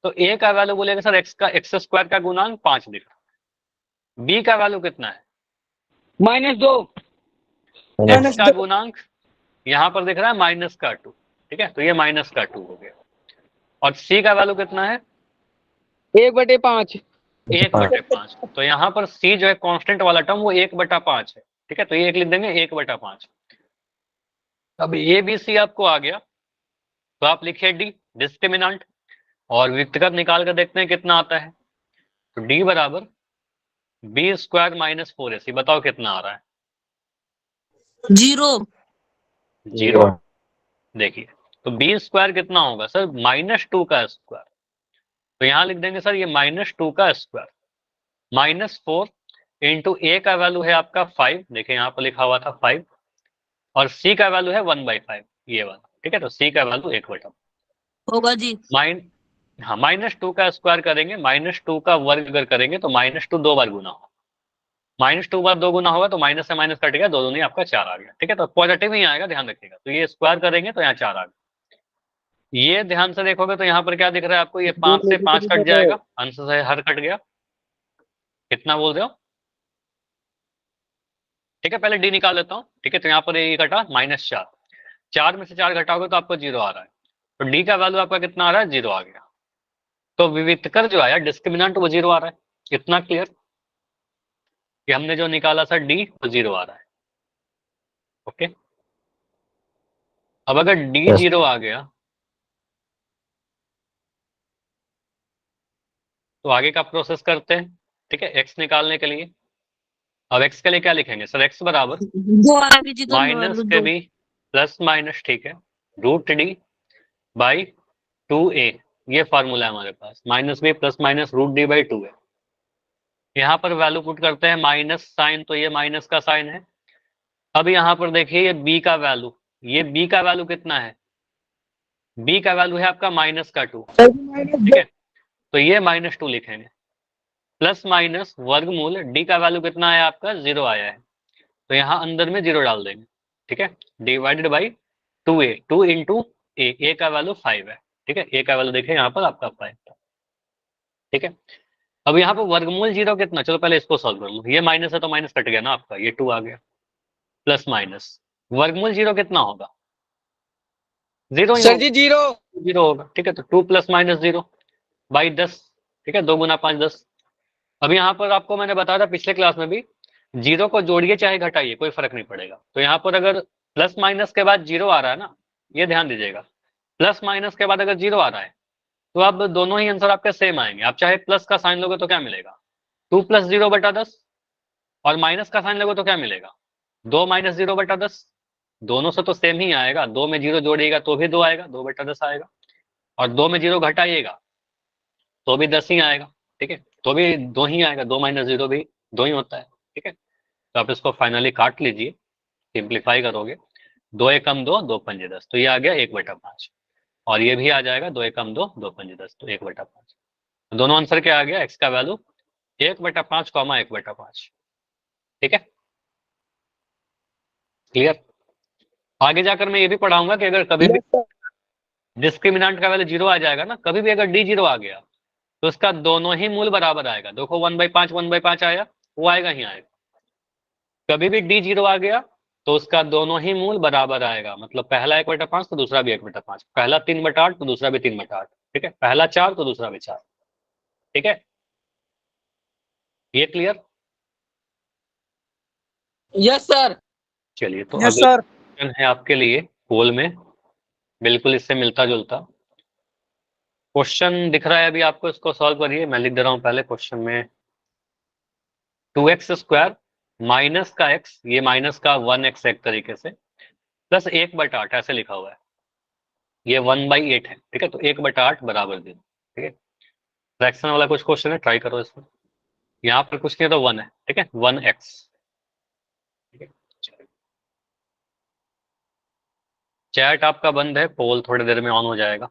तो a का वैल्यू बोलेगा सर x स्क्वायर का गुणांक 5 दिख रहा। b का वैल्यू कितना है? -2। x का गुणांक यहाँ पर दिख रहा है -2, ठीक है, तो ये -2 हो गया। और c का वैल्यू कितना है? 1/5। 1/5। तो यहाँ पर c जो है कांस्टेंट वाला टर्म वो 1/5 है, ठीक है, तो ये एक लिख देंगे 1/5। अब ए बी सी आपको आ गया, तो आप लिखिए डी डिस्क्रिमिनेंट, और व्यक्तिगत निकाल कर देखते हैं कितना आता है। तो डी बराबर बी स्क्वायर माइनस 4ac, बताओ कितना आ रहा है? 0। 0। देखिए, तो बी स्क्वायर कितना होगा सर? -2 का स्क्वायर। तो यहाँ लिख देंगे सर ये -2 का स्क्वायर -4 इंटू ए का वैल्यू है आपका 5, देखिए यहाँ पर लिखा हुआ था 5, और सी का वैल्यू है 1/5, ये वाला, ठीक है, तो सी का वैल्यू 1/5 होगा जी। हाँ, -2 का स्क्वायर करेंगे, -2 का वर्ग अगर करेंगे तो -2 दो बार गुना होगा, -2 बार 2 गुना होगा तो माइनस से माइनस कट गया, 2 दूनी आपका 4 आ गया, ठीक है, तो पॉजिटिव ही आएगा, ध्यान रखिएगा। तो ये स्क्वायर करेंगे तो यहाँ 4 आ गया। ये ध्यान से देखोगे तो यहाँ पर क्या दिख रहा है आपको? ये 5 से 5 कट जाएगा, अंश से हर कट गया, कितना बोल रहे हो? ठीक है, पहले डी निकाल लेता हूँ, ठीक है, तो यहाँ पर ये कटा -4, 4 में से 4 घटाओगे तो आपको 0 आ रहा है, तो डी का वैल्यू आपका कितना आ रहा है? 0 आ गया। तो विविधकर जो आया डिस्क्रिमिनेंट वो 0 आ रहा है, इतना क्लियर कि हमने जो निकाला था डी वो 0 आ रहा है। ओके, अब अगर डी Yes. 0 आ गया तो आगे का प्रोसेस करते हैं, ठीक है, एक्स निकालने के लिए। अब एक्स के लिए क्या लिखेंगे सर? एक्स बराबर दो आ गई जी, दोनों माइनस वैल्यू के 2। बी प्लस माइनस, ठीक है, रूट डी बाई 2a, ये फार्मूला है हमारे पास, -b plus minus root D by 2a। यहाँ पर वैल्यू पुट करते हैं, माइनस साइन, तो ये माइनस का साइन है। अब यहाँ पर देखिए ये b का वैल्यू, ये b का वैल्यू कितना है? b का वैल्यू है आपका -2, ठीक है, तो ये -2 लिखेंगे, प्लस माइनस वर्गमूल डी का वैल्यू कितना है आपका? 0 आया है, तो यहाँ अंदर में 0 डाल देंगे, ठीक है, divided by 2a, 2 into a का वैल्यू 5 है, ठीक है, ए का वैल्यू देखिए यहाँ पर आपका 5 था, ठीक है। अब यहाँ पर वर्गमूल 0 कितना? चलो पहले इसको सॉल्व कर लो, ये माइनस है तो माइनस कट गया ना आपका, ये 2 आ गया, प्लस माइनस वर्गमूल 0 कितना होगा? 0 ही सर जी 0। 0 होगा, ठीक है, तो 2 प्लस माइनस 0 बाई 10, ठीक है, 2 गुना 5 10। अब यहाँ पर आपको मैंने बताया था पिछले क्लास में भी, 0 को जोड़िए चाहे घटाइए कोई फर्क नहीं पड़ेगा। तो यहाँ पर अगर प्लस माइनस के बाद 0 आ रहा है ना, ये ध्यान दीजिएगा, प्लस माइनस के बाद अगर 0 आ रहा है तो अब दोनों ही आंसर आपके सेम आएंगे। आप चाहे प्लस का साइन लोगे तो क्या मिलेगा? 2 + 0/10, और माइनस का साइन लोगे तो क्या मिलेगा? 2 - 0/10। दोनों से तो सेम ही आएगा, 2 में 0 जोड़िएगा तो भी 2 आएगा, 2/10 आएगा, और 2 में 0 घटाइएगा तो भी 10 ही आएगा, ठीक है, तो भी 2 ही आएगा, 2 - 0 भी 2 ही होता है, ठीक है। तो आप इसको फाइनली काट लीजिए, सिंप्लीफाई करोगे, 2 एकम 2, 2 पंजे 10, तो ये आ गया 1/5, और ये भी आ जाएगा 2 एकम 2, 2 पंजे 10, तो 1/5। दोनों आंसर क्या आ गया? एक्स का वैल्यू 1/5, 1/5, ठीक है, क्लियर। आगे जाकर मैं ये भी पढ़ाऊंगा कि अगर कभी भी डिस्क्रिमिनेंट का वैल्यू 0 आ जाएगा ना, कभी भी अगर डी 0 आ गया तो उसका दोनों ही मूल बराबर आएगा। देखो 1/5 आया, वो आएगा ही आएगा। कभी भी डी 0 आ गया तो उसका दोनों ही मूल बराबर आएगा, मतलब पहला 1/5 तो दूसरा भी 1/5, पहला 3/8 तो दूसरा भी 3/8, ठीक है, पहला 4 तो दूसरा भी 4, ठीक है, ये क्लियर। Yes sir. चलिए, तो यस अगला सर। क्वेश्चन है आपके लिए पोल में, बिल्कुल इससे मिलता जुलता क्वेश्चन दिख रहा है अभी आपको, इसको सॉल्व करिए। मैं लिख दे रहा हूं पहले क्वेश्चन में, 2x स्क्वायर माइनस का एक्स, ये माइनस का 1x एक तरीके से, प्लस 1/8 ऐसे लिखा हुआ है, ये 1/8 है, ठीक है। तो 1/8 बराबर 0, ठीक है। फ्रैक्शन वाला कुछ क्वेश्चन है, ट्राई करो इसमें। यहाँ पर कुछ नहीं है तो 1 है, ठीक है, 1x, ठीक है। चैट आपका बंद है, पोल थोड़ी देर में ऑन हो जाएगा।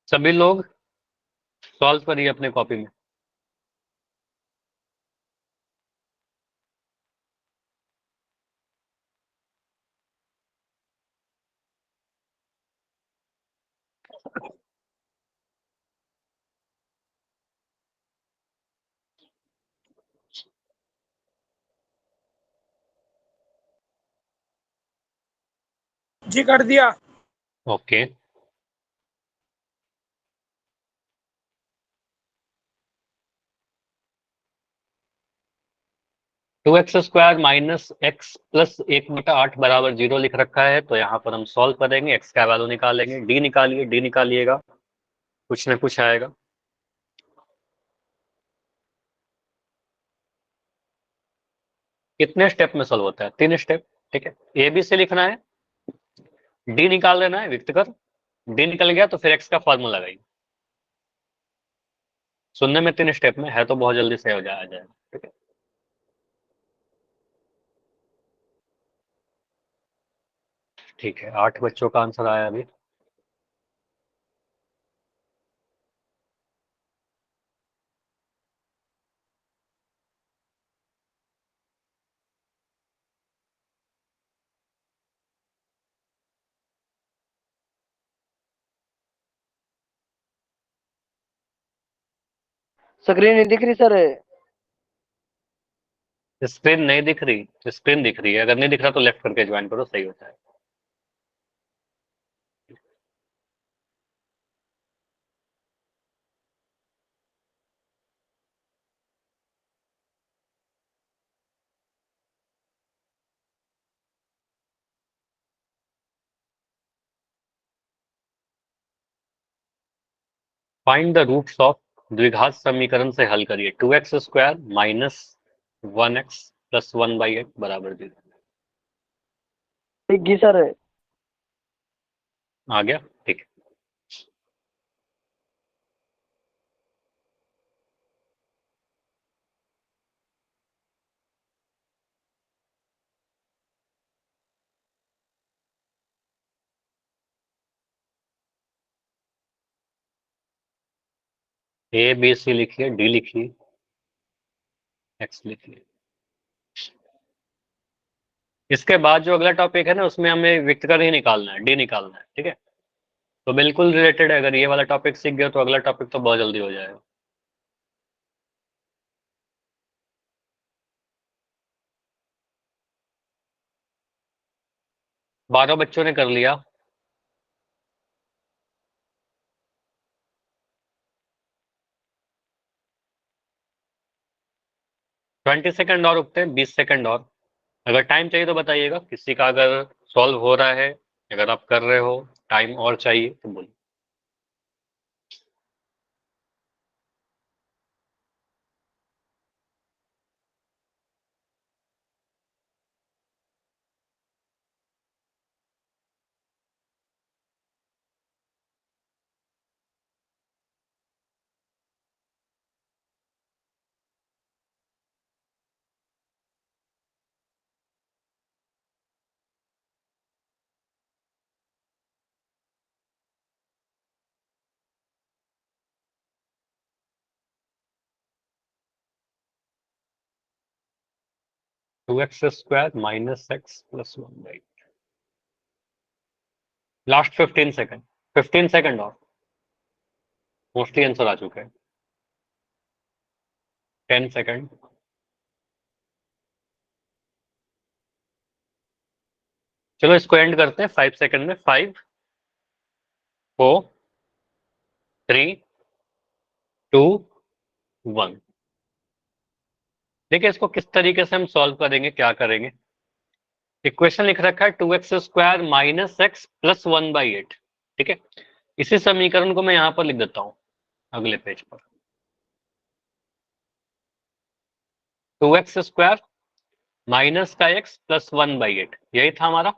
सभी लोग सॉल्व करिए अपने कॉपी में। जी कर दिया। Okay, two x square minus x plus 1/8 बराबर 0 लिख रखा है, तो यहाँ पर हम सॉल्व करेंगे, एक्स का वैल्यू निकालेंगे, डी निकालिए, डी निकालिएगा, कुछ ना कुछ आएगा। कितने स्टेप में सॉल्व होता है? 3 स्टेप, ठीक है। ए बी से लिखना है, डी निकाल देना है, व्यक्त कर, डी निकल गया तो फिर एक्स का फॉर्मूला लगाइए। सुनने में 3 स्टेप में है तो बहुत जल्दी से हो जाएगा, ठीक है। ठीक है, 8 बच्चों का आंसर आया अभी। स्क्रीन नहीं दिख रही सर। स्क्रीन नहीं दिख रही? स्क्रीन दिख रही है, अगर नहीं दिख रहा तो लेफ्ट करके ज्वाइन करो, सही होता है। फाइंड द रूट्स ऑफ द्विघात समीकरण से हल करिए, 2x square minus 1x plus 1/8 बराबर 0। दिख गई सर। आ गया, ठीक है। ए बी सी लिखिए, डी लिखिए, एक्स लिखिए। इसके बाद जो अगला टॉपिक है ना, उसमें हमें विक्टर ही निकालना है, डी निकालना है, ठीक है। तो बिल्कुल रिलेटेड है, अगर ये वाला टॉपिक सीख गया तो अगला टॉपिक तो बहुत जल्दी हो जाएगा। बारह बच्चों ने कर लिया। 20 सेकंड और रुकते हैं, 20 सेकंड और। अगर टाइम चाहिए तो बताइएगा, किसी का अगर सॉल्व हो रहा है, अगर आप कर रहे हो, टाइम और चाहिए तो बोलिए। Two x square minus x plus 1/8। Last 15 second, 15 second और, मोस्टली आंसर आ चुका है। 10 सेकंड। चलो इसको एंड करते हैं 5 सेकंड में। 5 4 3 2 1। देखिए इसको किस तरीके से हम सॉल्व करेंगे, क्या करेंगे। इक्वेशन लिख रखा है 2x² माइनस एक्स प्लस 1/8। ठीक है, इसी समीकरण को मैं यहां पर लिख देता हूं अगले पेज पर। 2x² माइनस का x प्लस 1/8, यही था हमारा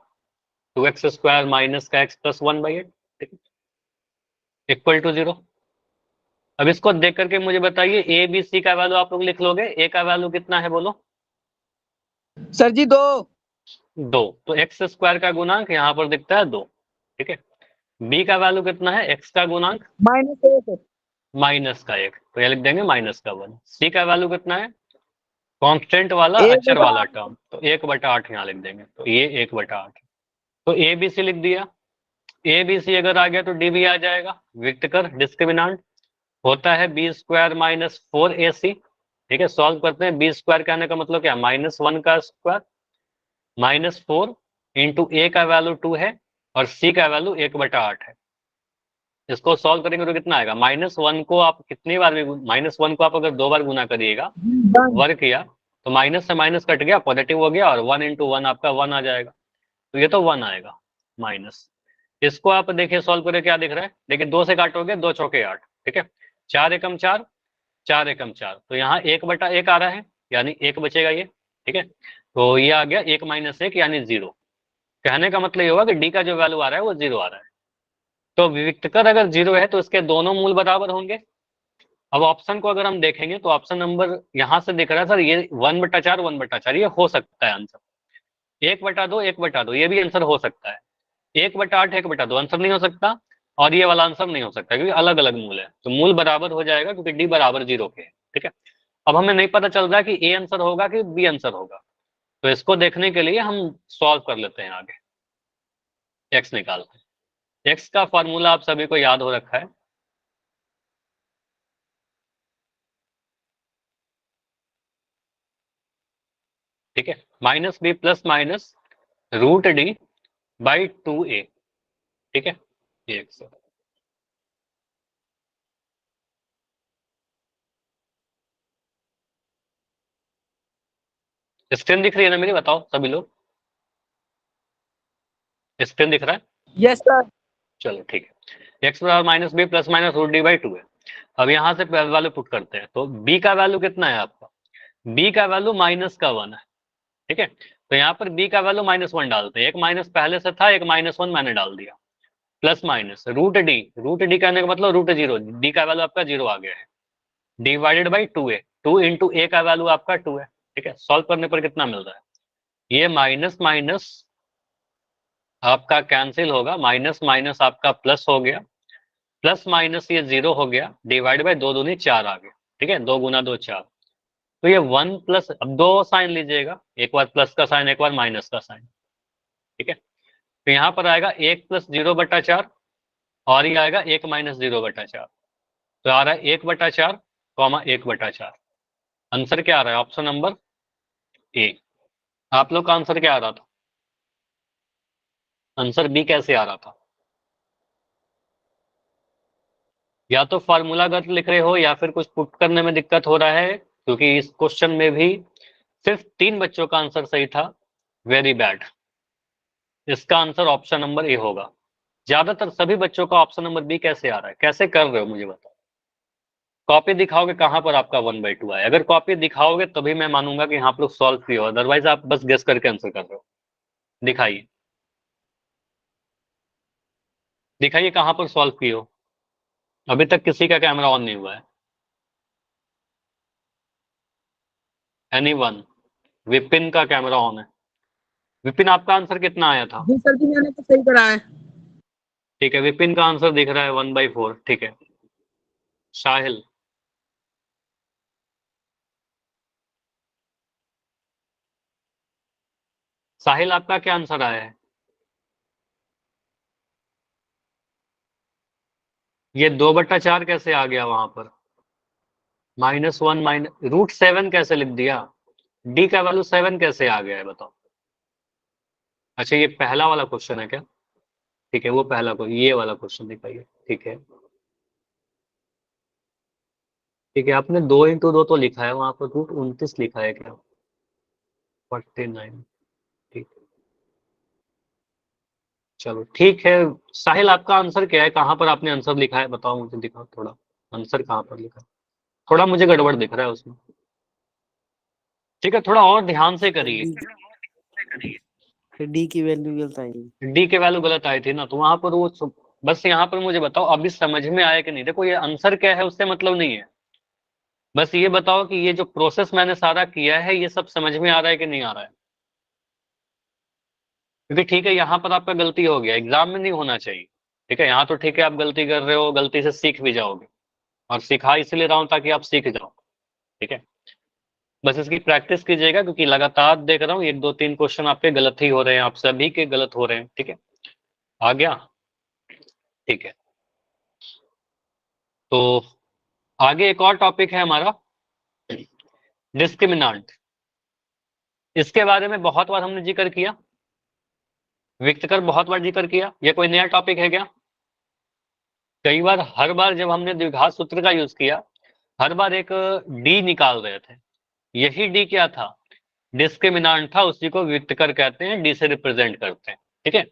2x² माइनस का x प्लस 1/8, ठीक है, इक्वल टू 0। अब इसको देख करके मुझे बताइए ए बी सी का वैल्यू आप लोग लिख लोगे। ए का वैल्यू कितना है बोलो। सर जी 2। 2, तो x² का गुणांक यहाँ पर दिखता है 2। ठीक है, बी का वैल्यू कितना है, x का गुणांक -1। माइनस का 1, तो ये लिख देंगे माइनस का 1। सी का वैल्यू कितना है, कांस्टेंट वाला एक अक्षर बटा वाला टर्म, तो 1/8 यहाँ लिख देंगे, तो ये 1/8। तो ए बी सी लिख दिया। ए बी सी अगर आ गया तो डी भी आ जाएगा। व्यक्त कर डिस्क्रिमिनांट होता है b² माइनस 4ac। ठीक है, सॉल्व करते हैं। b² कहने का मतलब क्या, -1 का स्क्वायर -4 इंटू ए का वैल्यू 2 है और सी का वैल्यू 1/8 है। इसको सॉल्व करेंगे तो कितना आएगा, -1 को आप कितनी बार भी, -1 को आप अगर 2 बार गुना करिएगा, वर्ग किया, तो माइनस से माइनस कट गया, पॉजिटिव हो गया, और 1 इंटू 1 आपका 1 आ जाएगा, तो ये तो 1 आएगा माइनस। इसको आप देखिए सॉल्व करें क्या दिख रहा है, देखिए 2 से काटोगे 2 चौके 8। ठीक है, 4 एकम 4, 4 एकम 4, तो यहाँ 1/1 आ रहा है, यानी 1 बचेगा ये। ठीक है, तो ये आ गया 1 - 1 यानी 0। कहने का मतलब ये होगा कि डी का जो वैल्यू आ रहा है वो 0 आ रहा है। तो विविक्तकर अगर 0 है तो इसके दोनों मूल बराबर होंगे। अब ऑप्शन को अगर हम देखेंगे तो ऑप्शन नंबर यहाँ से दिख रहा है सर, ये 1/4 1/4, ये हो सकता है आंसर। 1/2 1/2 ये भी आंसर हो सकता है। 1/8 1/2 आंसर नहीं हो सकता, और ये वाला आंसर नहीं हो सकता, क्योंकि अलग अलग मूल है, तो मूल बराबर हो जाएगा क्योंकि डी बराबर 0 के है। ठीक है, अब हमें नहीं पता चल रहा है कि ए आंसर होगा कि बी आंसर होगा, तो इसको देखने के लिए हम सॉल्व कर लेते हैं आगे। एक्स निकालते हैं। एक्स का फॉर्मूला आप सभी को याद हो रखा है। ठीक है, -b प्लस माइनस √d/2a। ठीक है, ये एक्स है। स्क्रीन दिख रही है ना मेरी, बताओ सभी लोग, स्क्रीन दिख रहा है। Yes sir. चलो ठीक है, x बराबर -b प्लस माइनस √d/2 है। अब यहाँ से वैल्यू पुट करते हैं, तो b का वैल्यू कितना है आपका, b का वैल्यू -1 है। ठीक है, तो यहाँ पर b का वैल्यू -1 डालते हैं, एक माइनस पहले से था, एक -1 मैंने डाल दिया, प्लस माइनस √d कहने का मतलब √0, d का वैल्यू आपका 0 आ गया है, /2a, 2 इंटू a का वैल्यू आपका 2 है। ठीक है, सॉल्व करने पर कितना मिल रहा है, ये माइनस माइनस आपका कैंसिल होगा, माइनस माइनस आपका प्लस हो गया, प्लस माइनस ये 0 हो गया, डिवाइड बाय 2 दूनी 4 आ गया। ठीक है, 2 गुना 2 4, तो ये 1 प्लस, अब 2 साइन लीजिएगा, एक बार प्लस का साइन एक बार माइनस का साइन। ठीक है, तो यहाँ पर आएगा 1 + 0/4, और ये आएगा 1 - 0/4, तो आ रहा है 1/4, 1/4। आंसर क्या आ रहा है, ऑप्शन नंबर ए। आप लोग का आंसर क्या आ रहा था, आंसर बी कैसे आ रहा था, या तो फार्मूलागत लिख रहे हो या फिर कुछ पुट करने में दिक्कत हो रहा है, क्योंकि इस क्वेश्चन में भी सिर्फ 3 बच्चों का आंसर सही था। वेरी बैड, इसका आंसर ऑप्शन नंबर ए होगा। ज्यादातर सभी बच्चों का ऑप्शन नंबर बी कैसे आ रहा है, कैसे कर रहे हो मुझे बताओ। कॉपी दिखाओगे कहां पर आपका 1/2 आया, अगर कॉपी दिखाओगे तभी मैं मानूंगा कि आप लोग सॉल्व किए हो, अदरवाइज आप बस गेस करके आंसर कर रहे हो। दिखाइए, दिखाइए कहां पर सॉल्व किए हो। अभी तक किसी का कैमरा ऑन नहीं हुआ है। एनीवन, विपिन का कैमरा ऑन है। विपिन आपका आंसर कितना आया था, जी सर जी मैंने तो सही करा है। ठीक है, विपिन का आंसर दिख रहा है 1/4। ठीक है, साहिल, साहिल आपका क्या आंसर आया है, ये 2/4 कैसे आ गया वहां पर, -1 √7 कैसे लिख दिया, डी का वैल्यू 7 कैसे आ गया है बताओ। अच्छा ये पहला वाला क्वेश्चन है क्या, ठीक है, वो पहला को ये वाला क्वेश्चन दिखाइए। ठीक है, ठीक है, आपने 2 × 2 तो लिखा है, वहां पर √29 लिखा है क्या? 49। ठीक, चलो ठीक है। साहिल, आपका आंसर क्या है? कहाँ पर आपने आंसर लिखा है, बताओ मुझे, दिखाओ थोड़ा। आंसर कहाँ पर लिखा है? थोड़ा मुझे गड़बड़ दिख रहा है उसमें। ठीक है, थोड़ा और ध्यान से करिए। डी की वैल्यू गलत आई। डी के वैल्यू गलत आई थी ना, तो वहां पर बस यहाँ पर मुझे बताओ अभी समझ में आया कि नहीं। देखो, ये आंसर क्या है उससे मतलब नहीं है, बस ये बताओ कि ये जो प्रोसेस मैंने सारा किया है ये सब समझ में आ रहा है कि नहीं आ रहा है। क्योंकि ठीक है, यहाँ पर आपका गलती हो गया, एग्जाम में नहीं होना चाहिए। ठीक है, यहाँ तो ठीक है आप गलती कर रहे हो, गलती से सीख भी जाओगे, और सिखा इसलिए रहा हूं ताकि आप सीख जाओ। ठीक है, बस इसकी प्रैक्टिस कीजिएगा, क्योंकि लगातार देख रहा हूँ 1 2 3 क्वेश्चन आपके गलत ही हो रहे हैं, आप सभी के गलत हो रहे हैं। ठीक है, आ गया? ठीक है, तो आगे एक और टॉपिक है हमारा, डिस्क्रिमिनांट। इसके बारे में बहुत बार हमने जिक्र किया, विक्तकर बहुत बार जिक्र किया। ये कोई नया टॉपिक है क्या? कई बार, हर बार जब हमने द्विघात सूत्र का यूज किया, हर बार एक डी निकाल रहे थे। यही डी क्या था? डिस्क्रिमिनांट था, उसी को विक्तकर कहते हैं, डी से रिप्रेजेंट करते हैं। ठीक है,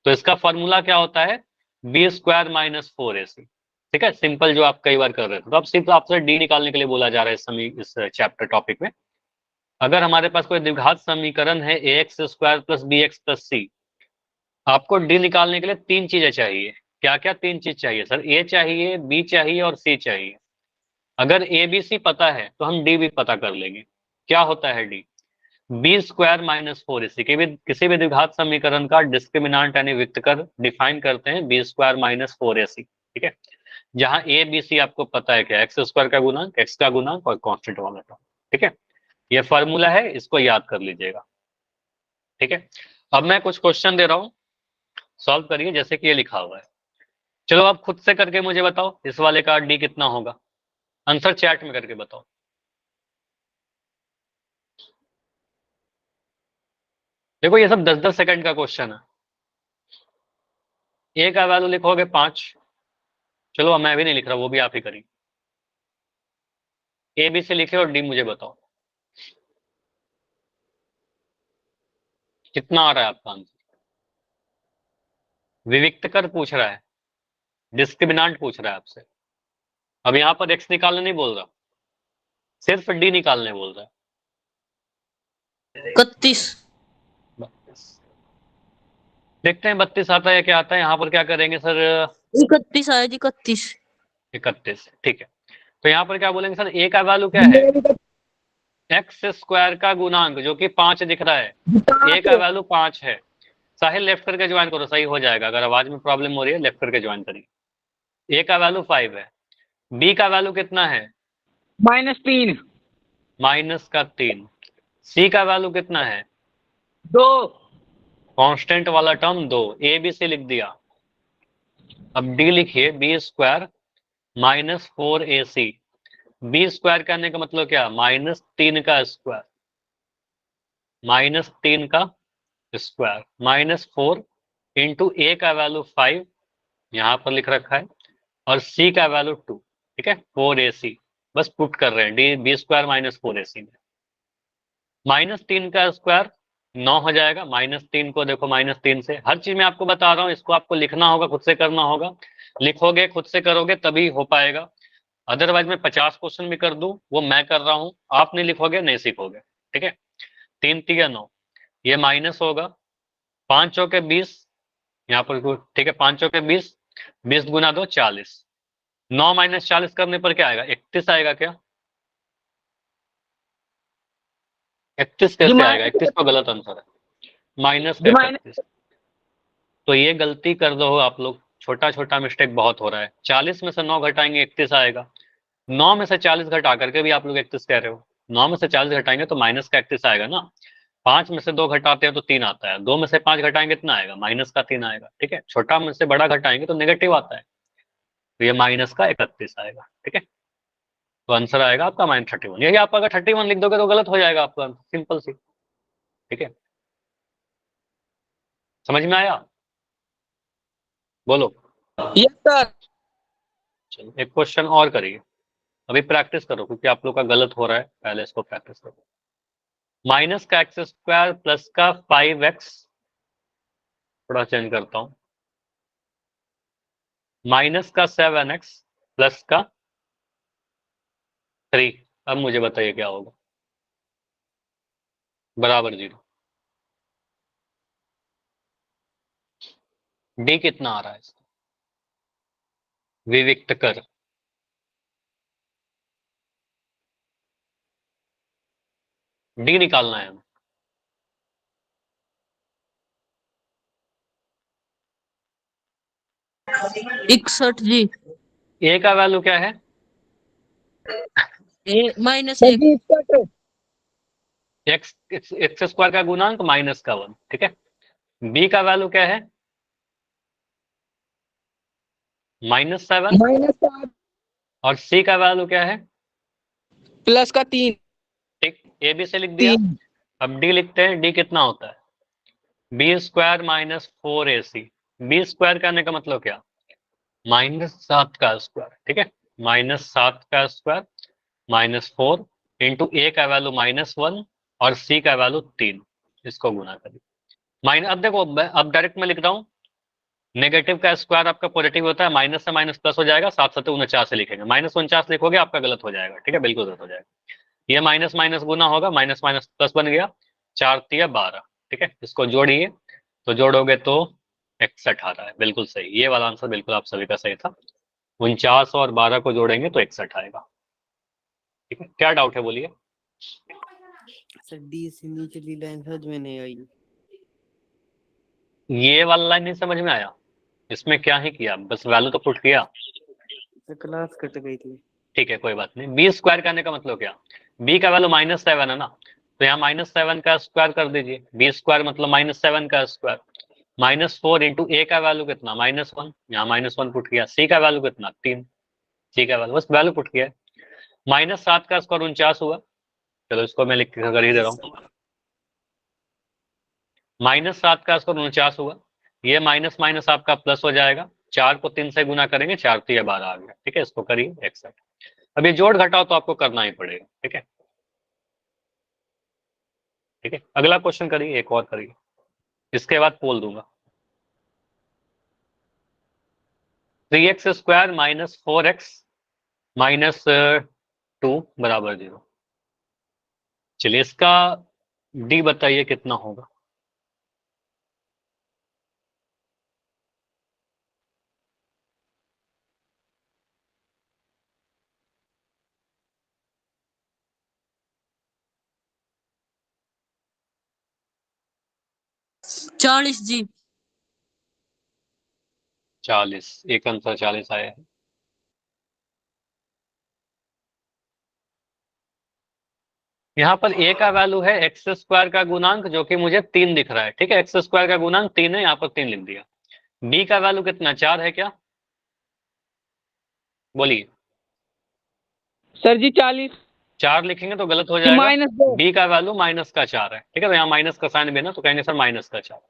तो इसका फॉर्मूला क्या होता है? B square minus 4ac। ठीक है, सिंपल, जो आप कई बार कर रहे थे। तो अब सिर्फ आपसे डी निकालने के लिए बोला जा रहा है इस समय, इस चैप्टर टॉपिक में। अगर हमारे पास कोई द्विघात समीकरण है ax² प्लस bx प्लस सी, आपको डी निकालने के लिए 3 चीजें चाहिए। क्या क्या 3 चीज चाहिए सर? ए चाहिए, बी चाहिए और सी चाहिए। अगर ए बी सी पता है तो हम डी भी पता कर लेंगे। क्या होता है डी? b² minus 4ac। किसी भी द्विघात समीकरण का डिस्क्रिमिनांट यानी विक्तकर डिफाइन करते हैं b² माइनस 4ac। ठीक है, जहां ए बी सी आपको पता है क्या? x² का गुणांक, x का गुणांक और कांस्टेंट वाला टर्म। ठीक है, ये फॉर्मूला है, इसको याद कर लीजिएगा। ठीक है, अब मैं कुछ क्वेश्चन दे रहा हूं, सॉल्व करिए जैसे कि ये लिखा हुआ है। चलो आप खुद से करके मुझे बताओ इस वाले का डी कितना होगा। आंसर चैट में करके बताओ। देखो, ये सब 10 10 सेकंड का क्वेश्चन है। ए का वैल्यू लिखोगे 5। चलो, अब मैं भी नहीं लिख रहा, वो भी आप ही करिए। ए बी से लिखे और डी मुझे बताओ कितना आ रहा है आपका आंसर। विविक्तकर पूछ रहा है, डिस्क्रिमिनांट पूछ रहा है आपसे। अब यहाँ पर एक्स निकालने नहीं बोल रहा, सिर्फ डी निकालने बोल रहा है। 31। 32। देखते हैं 32 आता है या क्या आता है। यहाँ पर क्या करेंगे सर? 31 आया जी, 31। 31। ठीक है, तो यहाँ पर क्या बोलेंगे सर? ए का वैल्यू क्या है? x² का गुणांक, जो कि 5 दिख रहा है। ए का वैल्यू 5 है। साहिल, लेफ्ट करके ज्वाइन करो, सही हो जाएगा। अगर आवाज में प्रॉब्लम हो रही है, लेफ्ट करके ज्वाइन करिए। ए का वैल्यू 5 है। बी का वैल्यू कितना है? -3। माइनस का 3। सी का वैल्यू कितना है? 2। कांस्टेंट वाला टर्म 2। ए बी सी लिख दिया। अब डी लिखिए, b² माइनस 4ac। b² कहने का मतलब क्या? -3 का स्क्वायर, -3 का स्क्वायर, -4 इंटू ए का वैल्यू 5 यहाँ पर लिख रखा है, और सी का वैल्यू 2। ठीक है, 4ac। बस पुट कर रहे हैं डी b² माइनस 4ac में। -3 का स्क्वायर 9 हो जाएगा। -3 को देखो, -3 से, हर चीज मैं आपको बता रहा हूँ, इसको आपको लिखना होगा, खुद से करना होगा। लिखोगे, खुद से करोगे तभी हो पाएगा। अदरवाइज मैं 50 क्वेश्चन भी कर दूं, वो मैं कर रहा हूँ, आप नहीं लिखोगे नहीं सीखोगे। ठीक है, 3 3 9, ये माइनस होगा। 5 चौके 20, यहाँ पर ठीक है, 5 चौके 20, 20 गुना 2 40। 9 माइनस 40 करने पर क्या आएगा? 31 आएगा क्या? 31 कैसे आएगा? 31 तो गलत आंसर है, माइनस का 31। तो ये गलती कर दो आप लोग, छोटा छोटा मिस्टेक बहुत हो रहा है। 40 में से 9 घटाएंगे 31 आएगा। 9 में से 40 घटा करके भी आप लोग 31 कह रहे हो। 9 में से 40 घटाएंगे तो माइनस का 31 आएगा ना। 5 में से 2 घटाते हैं तो 3 आता है। 2 में से 5 घटाएंगे कितना आएगा? माइनस का 3 आएगा। ठीक है, छोटा में से बड़ा घटाएंगे तो नेगेटिव आता है, तो ये माइनस का 31 आएगा। ठीक है, तो आंसर आएगा आपका -31। यही आप अगर 31 लिख दोगे तो गलत हो जाएगा आपका, सिंपल सी। ठीक है, समझ में आया? बोलो। Yes sir. चलो, एक क्वेश्चन और करिए। अभी प्रैक्टिस करो क्योंकि आप लोग का गलत हो रहा है, पहले इसको प्रैक्टिस करो। माइनस का एक्स स्क्वायर प्लस का 5x, थोड़ा चेंज करता हूं, माइनस का 7x प्लस का 3। अब मुझे बताइए क्या होगा, बराबर 0। डी कितना आ रहा है इसका, विविक्त कर। डी निकालना है हमें। 61 जी। ए का वैल्यू क्या है, माइनस सर 1। जी इसका एक्स एक्स स्क्वायर का गुणांक माइनस का 1, ठीक है। बी का वैल्यू क्या है, -7, -7 और सी का वैल्यू क्या है, प्लस का 3। ठीक। ए बी से लिख दिया। 3 अब डी लिखते हैं, डी कितना होता है, B square minus 4ac। B square करने का मतलब क्या, -7 का स्क्वायर, ठीक है। -7 का स्क्वायर -4 इंटू ए का वैल्यू -1 और सी का वैल्यू 3, इसको गुना करिए। माइनस, अब देखो अब डायरेक्ट में लिख रहा हूँ, नेगेटिव का स्क्वायर आपका पॉजिटिव होता है, माइनस से माइनस प्लस हो जाएगा, 7×7 से लिखेंगे, -49 लिखोगे आपका गलत हो जाएगा, ठीक है, बिल्कुल गलत हो जाएगा। ये माइनस माइनस गुना होगा, माइनस माइनस प्लस बन गया, 4×3 = 12, ठीक है। इसको जोड़िए, तो जोड़ोगे तो 61 आ रहा है, बिल्कुल सही। ये वाला आंसर बिल्कुल आप सभी का सही था। 49 और 12 को जोड़ेंगे तो 61 आएगा, ठीक है। क्या डाउट है बोलिए। सर डी से नीचे लाइन समझ में नहीं आई। ये वाला लाइन नहीं समझ में आया, इसमें क्या ही किया, बस वैल्यू तो पुट किया, सर क्लास कट गई थी। ठीक है, कोई बात नहीं। बी स्क्वायर करने का मतलब क्या, बी का वैल्यू -7 है ना, तो यहाँ -7 का स्क्वायर कर दीजिए। बी स्क्वायर मतलब -7 का स्क्वायर, -4 इंटू ए का वैल्यू कितना, -1, यहाँ -1 पुट किया। सी का वैल्यू कितना, 3, सी का वैल्यू बस वैल्यू पुट किया। -7 का स्क्वायर 49 हुआ, चलो इसको मैं लिख कर ही दे रहा हूँ। -7 का स्क्वायर 49 हुआ, ये माइनस माइनस आपका प्लस हो जाएगा, 4 को 3 से गुना करेंगे, 4×3 = 12 आ गया, ठीक है। इसको करिए 61। अब ये जोड़ घटाओ तो आपको करना ही पड़ेगा, ठीक है, ठीक है। अगला क्वेश्चन करिए, एक और करिए, इसके बाद पोल दूंगा। 3x² - 4x - 2 = 0। चलिए इसका डी बताइए कितना होगा। चालीस जी। 40, एक आंसर 40 आया है। यहाँ पर a का वैल्यू है x² का गुणांक, जो कि मुझे 3 दिख रहा है, ठीक है। x² का गुणांक 3 है, यहाँ पर 3 लिख दिया। b का वैल्यू कितना, 4 है क्या, बोलिए। सर जी 40 4 लिखेंगे तो गलत हो जाएगा। -2 b का वैल्यू -4 है, ठीक है, तो यहाँ माइनस का साइन भी ना, तो कहेंगे सर -4।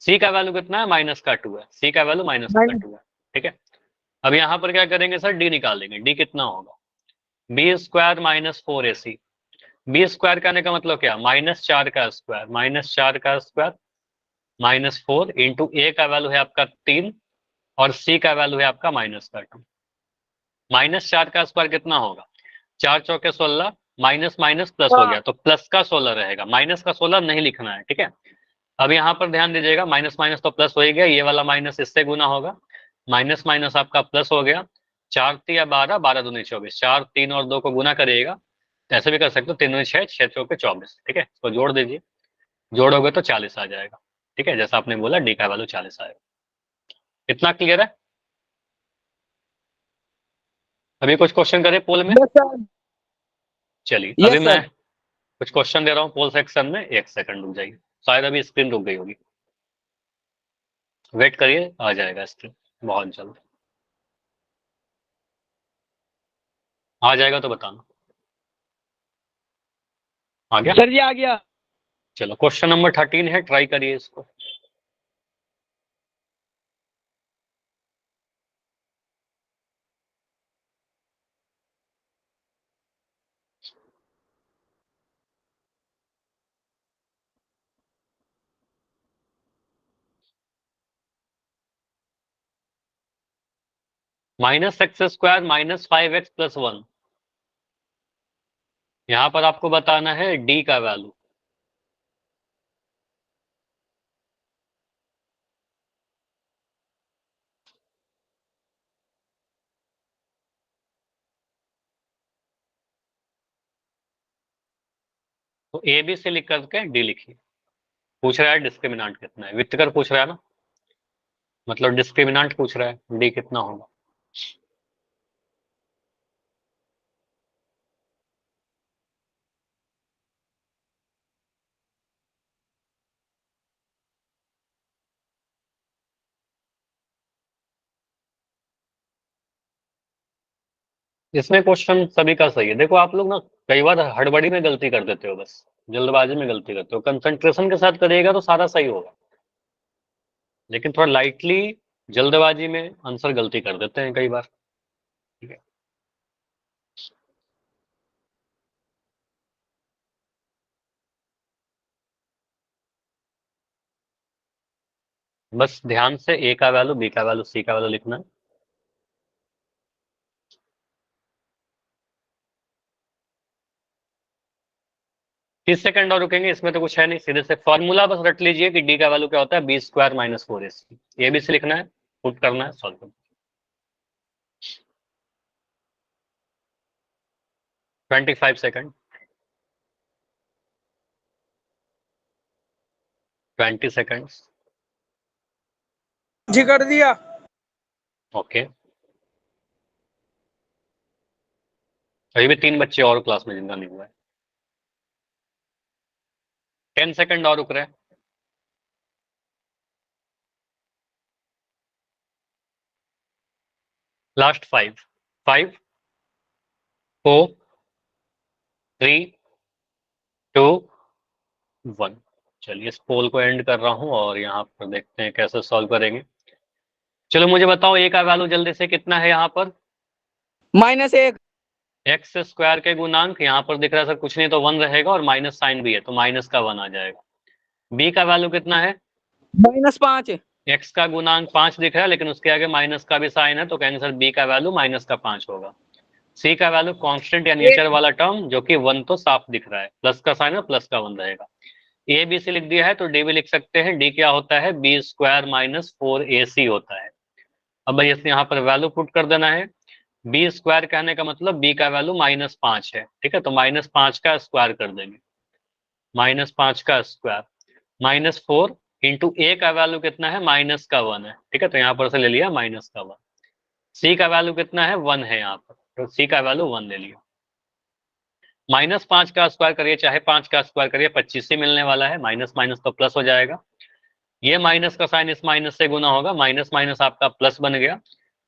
c का वैल्यू कितना है, -2 है, c का वैल्यू -2 है, ठीक है। अब यहाँ पर क्या करेंगे सर, d निकाल देंगे। d कितना होगा, b² - 4ac। बी स्क्वायर करने का मतलब क्या, -4 का स्क्वायर, -4 का स्क्वायर -4 इंटू ए का वैल्यू है आपका 3 और सी का वैल्यू है आपका -2। -4 का स्क्वायर कितना होगा, 4×4 = 16, माइनस माइनस प्लस हो गया, तो प्लस का 16 रहेगा, माइनस का 16 नहीं लिखना है, ठीक है। अब यहाँ पर ध्यान दीजिएगा, माइनस माइनस तो प्लस हो ही गया, ये वाला माइनस इससे गुना होगा, माइनस माइनस आपका प्लस हो गया। 4×3 = 12, 12×2 = 24, 4 3 और 2 को गुना करिएगा, ऐसे भी कर सकते हो, 3×2 = 6, 6×4 = 24, ठीक है। इसको जोड़ दीजिए, जोड़ोगे तो 40 आ जाएगा, ठीक है, जैसा आपने बोला डी का वैल्यू 40 आएगा। इतना क्लियर है। अभी कुछ क्वेश्चन करें पोल में, यस सर चलिए अभी यस मैं सर कुछ क्वेश्चन दे रहा हूँ पोल सेक्शन में, 1 सेकंड रुक जाइए, शायद अभी स्क्रीन रुक गई होगी, वेट करिए, आ जाएगा स्क्रीन बहुत जल्द, आ जाएगा तो बताना। आ गया, सर जी आ गया। चलो क्वेश्चन नंबर 13 है, ट्राई करिए इसको। Minus x square minus 5x plus 1। यहां पर आपको बताना है डी का वैल्यू। तो ए बी से लिख करके डी लिखिए। पूछ रहा है डिस्क्रिमिनांट कितना है, वित्तकर पूछ रहा है ना, मतलब डिस्क्रिमिनांट पूछ रहा है, डी कितना होगा। इसमें क्वेश्चन सभी का सही है। देखो आप लोग ना कई बार हड़बड़ी में गलती कर देते हो, बस जल्दबाजी में गलती करते हो। कंसंट्रेशन के साथ करिएगा तो सारा सही होगा, लेकिन थोड़ा लाइटली जल्दबाजी में आंसर गलती कर देते हैं कई बार। ठीक है, बस ध्यान से ए का वैल्यू, बी का वैल्यू, सी का वैल्यू लिखना है। 30 सेकंड और रुकेंगे, इसमें तो कुछ है नहीं, सीधे से फॉर्मूला बस रट लीजिए कि डी का वैल्यू क्या होता है, B square minus 4ac। A B से लिखना है, पुट करना है, सॉल्व करना है। 25 सेकंड, 20 सेकंड। जी कर दिया। ओके, अभी भी 3 बच्चे और क्लास में जिनका नहीं हुआ है। 10 सेकंड और रुक रहे हैं। लास्ट 5, 5, 4, 3, 2, 1। चलिए इस पोल को एंड कर रहा हूं और यहाँ पर देखते हैं कैसे सॉल्व करेंगे। चलो मुझे बताओ ए का वैल्यू जल्दी से कितना है यहाँ पर। -1। एक्स स्क्वायर के गुणांक यहाँ पर दिख रहा है सर, कुछ नहीं तो 1 रहेगा और माइनस साइन भी है तो माइनस का 1 आ जाएगा। बी का वैल्यू कितना है, -5। एक्स का गुणांक 5 दिख रहा है लेकिन उसके आगे माइनस का भी साइन है तो कहेंगे सर बी का वैल्यू -5 होगा। सी का वैल्यू कांस्टेंट या नेचर वाला टर्म जो कि 1 तो साफ दिख रहा है, प्लस का साइन है, प्लस का 1 रहेगा। ए बी सी लिख दिया है तो डी भी लिख सकते हैं। डी क्या होता है, बी स्क्वायर माइनस 4ac होता है। अब भाई इसमें यहाँ पर वैल्यू पुट कर देना है। बी स्क्वायर कहने का मतलब बी का वैल्यू -5 है, ठीक है, तो -5 का स्क्वायर कर देंगे, -5 का स्क्वायर, -4 इंटू ए का वैल्यू कितना है, माइनस का 1 है, ठीक है, तो यहाँ पर से ले लिया माइनस का 1। सी का वैल्यू कितना है, 1 है यहाँ पर, तो सी का वैल्यू 1 ले लिया। -5 का स्क्वायर करिए चाहे 5 का स्क्वायर करिए, 25 ही मिलने वाला है, माइनस माइनस तो प्लस हो जाएगा। ये माइनस का साइन इस माइनस से गुना होगा, माइनस माइनस आपका प्लस बन गया।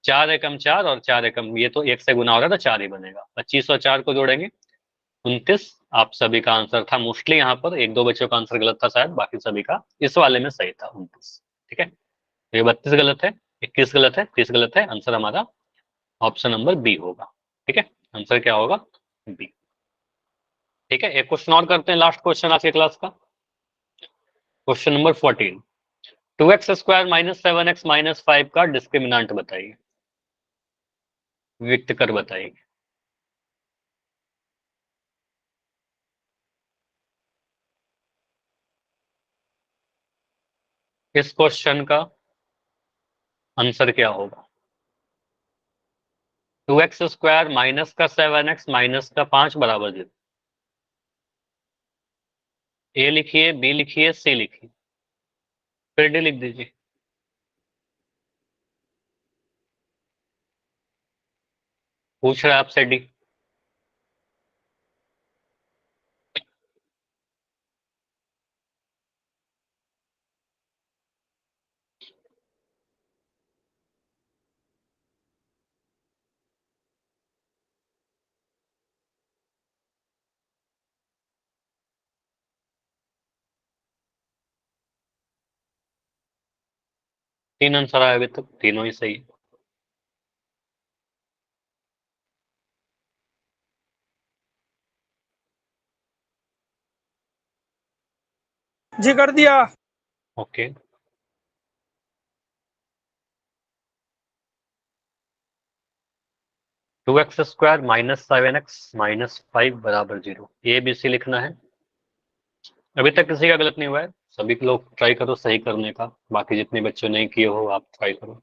4 एकम 4 और 4 एकम, ये तो 1 से गुना हो रहा है तो 4 ही बनेगा। 25 और 4 को जोड़ेंगे 29। आप सभी का आंसर था, मोस्टली यहाँ पर 1-2 बच्चों का आंसर गलत था शायद, बाकी सभी का इस वाले में सही था 29। ठीक है, तो ये 32 गलत है, 21 गलत है, 30 गलत है, आंसर हमारा ऑप्शन नंबर बी होगा। ठीक है, आंसर क्या होगा, बी। ठीक है, एक क्वेश्चन और करते हैं, लास्ट क्वेश्चन आज के क्लास का, question number 14। 2x square minus 7x minus 5 का डिस्क्रिमिनांट बताइए, व्यक्त कर बताइए। इस क्वेश्चन का आंसर क्या होगा, 2x स्क्वायर माइनस का 7x माइनस का 5 बराबर 0। ए लिखिए, बी लिखिए, सी लिखिए, फिर डी लिख दीजिए। पूछ रहा है आपसे डी। तीन आंसर आए अभी तक, तीनों ही सही है। जी कर दिया। Okay, 2x² minus 7x minus 5 बराबर 0। ए बी सी लिखना है। अभी तक किसी का गलत नहीं हुआ है, सभी लोग ट्राई करो सही करने का, बाकी जितने बच्चे नहीं किए हो आप ट्राई करो।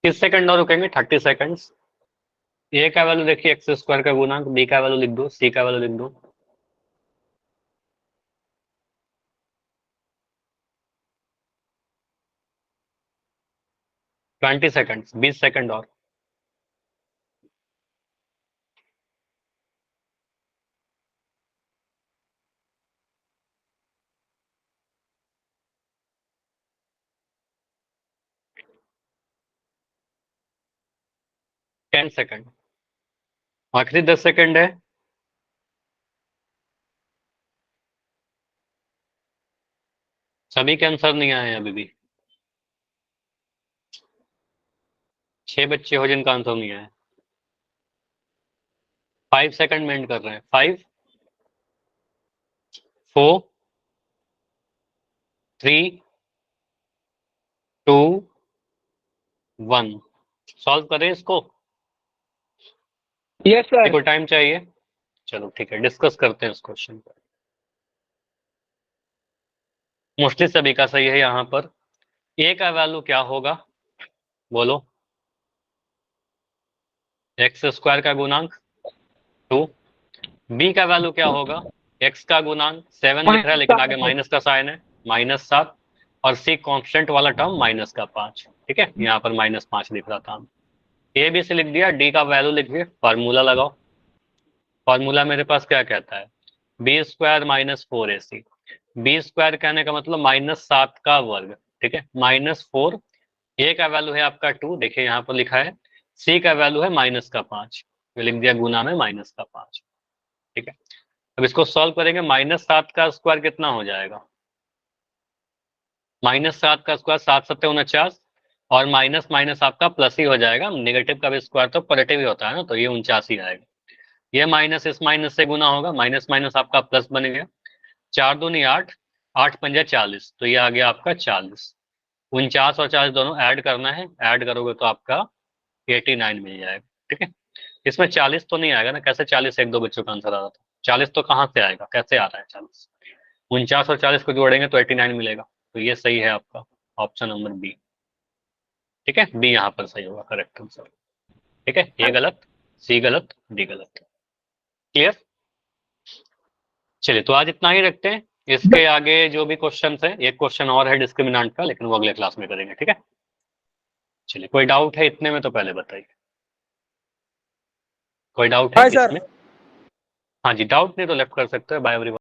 किस सेकंड और रुकेंगे? 30 सेकंड्स। ए का वैल्यू देखिए x² का गुणांक, बी का वैल्यू लिख दो, सी का वैल्यू लिख दो। 20 सेकंड्स, 20 सेकंड और। टेन सेकंड, आखिरी 10 सेकंड है। सभी के आंसर नहीं आए हैं अभी भी। 6 बच्चे हो जिनका आंसर नहीं आया। 5 सेकंड में एंड कर रहे हैं। 5 4 3 2 1। सॉल्व करें इसको? Yes sir. को टाइम चाहिए? चलो ठीक है, डिस्कस करते हैं इस क्वेश्चन पर। मोस्टली सभी का सही है। यहाँ पर ए का वैल्यू क्या होगा बोलो? x² का गुणांक 2। बी का वैल्यू क्या होगा? x का गुणांक 7 लिख रहा है लेकिन आगे माइनस का साइन है, -7। और सी कांस्टेंट वाला टर्म माइनस का 5। ठीक है, यहाँ पर -5 लिख रहा था। ए बी से लिख दिया, डी का वैल्यू लिख दिया, फार्मूला लगाओ। फार्मूला मेरे पास क्या कहता है? b² minus 4ac। b² कहने का मतलब -7 का वर्ग। ठीक है, -4। ए का वैल्यू है आपका 2, देखिए यहाँ पर लिखा है। सी का वैल्यू है -5, तो लिख दिया गुना में -5। ठीक है, अब इसको सॉल्व करेंगे। -7 का स्क्वायर कितना हो जाएगा? -7 का स्क्वायर 7 7 49, और माइनस माइनस आपका प्लस ही हो जाएगा। नेगेटिव का भी स्क्वायर तो पॉजिटिव ही होता है ना, तो ये 49 ही आएगा। ये माइनस इस माइनस से गुना होगा, माइनस माइनस आपका प्लस बन गया। 4 दूनी 8, 8 पंजा 40, तो ये आ गया आपका 40। 49 और 40 दोनों ऐड करना है, ऐड करोगे तो आपका 89 मिल जाएगा। ठीक है, इसमें 40 तो नहीं आएगा ना, कैसे 40? एक दो बच्चों का आंसर आ रहा था। 40 तो कहाँ से आएगा, कैसे आ रहा है 40? 49 और 40 को जोड़ेंगे तो 89 मिलेगा, तो ये सही है आपका ऑप्शन नंबर बी। ठीक है, बी यहाँ पर सही होगा, करेक्ट आंसर। ठीक है, ए गलत, सी गलत, डी गलत। क्लियर? चलिए, तो आज इतना ही रखते हैं। इसके आगे जो भी क्वेश्चन है, एक क्वेश्चन और है डिस्क्रिमिनेंट का, लेकिन वो अगले क्लास में करेंगे। ठीक है, चलिए, कोई डाउट है इतने में तो पहले बताइए। कोई डाउट है हाय सर। इसमें? हाँ जी, डाउट नहीं तो लेफ्ट कर सकते हो। Bye everyone.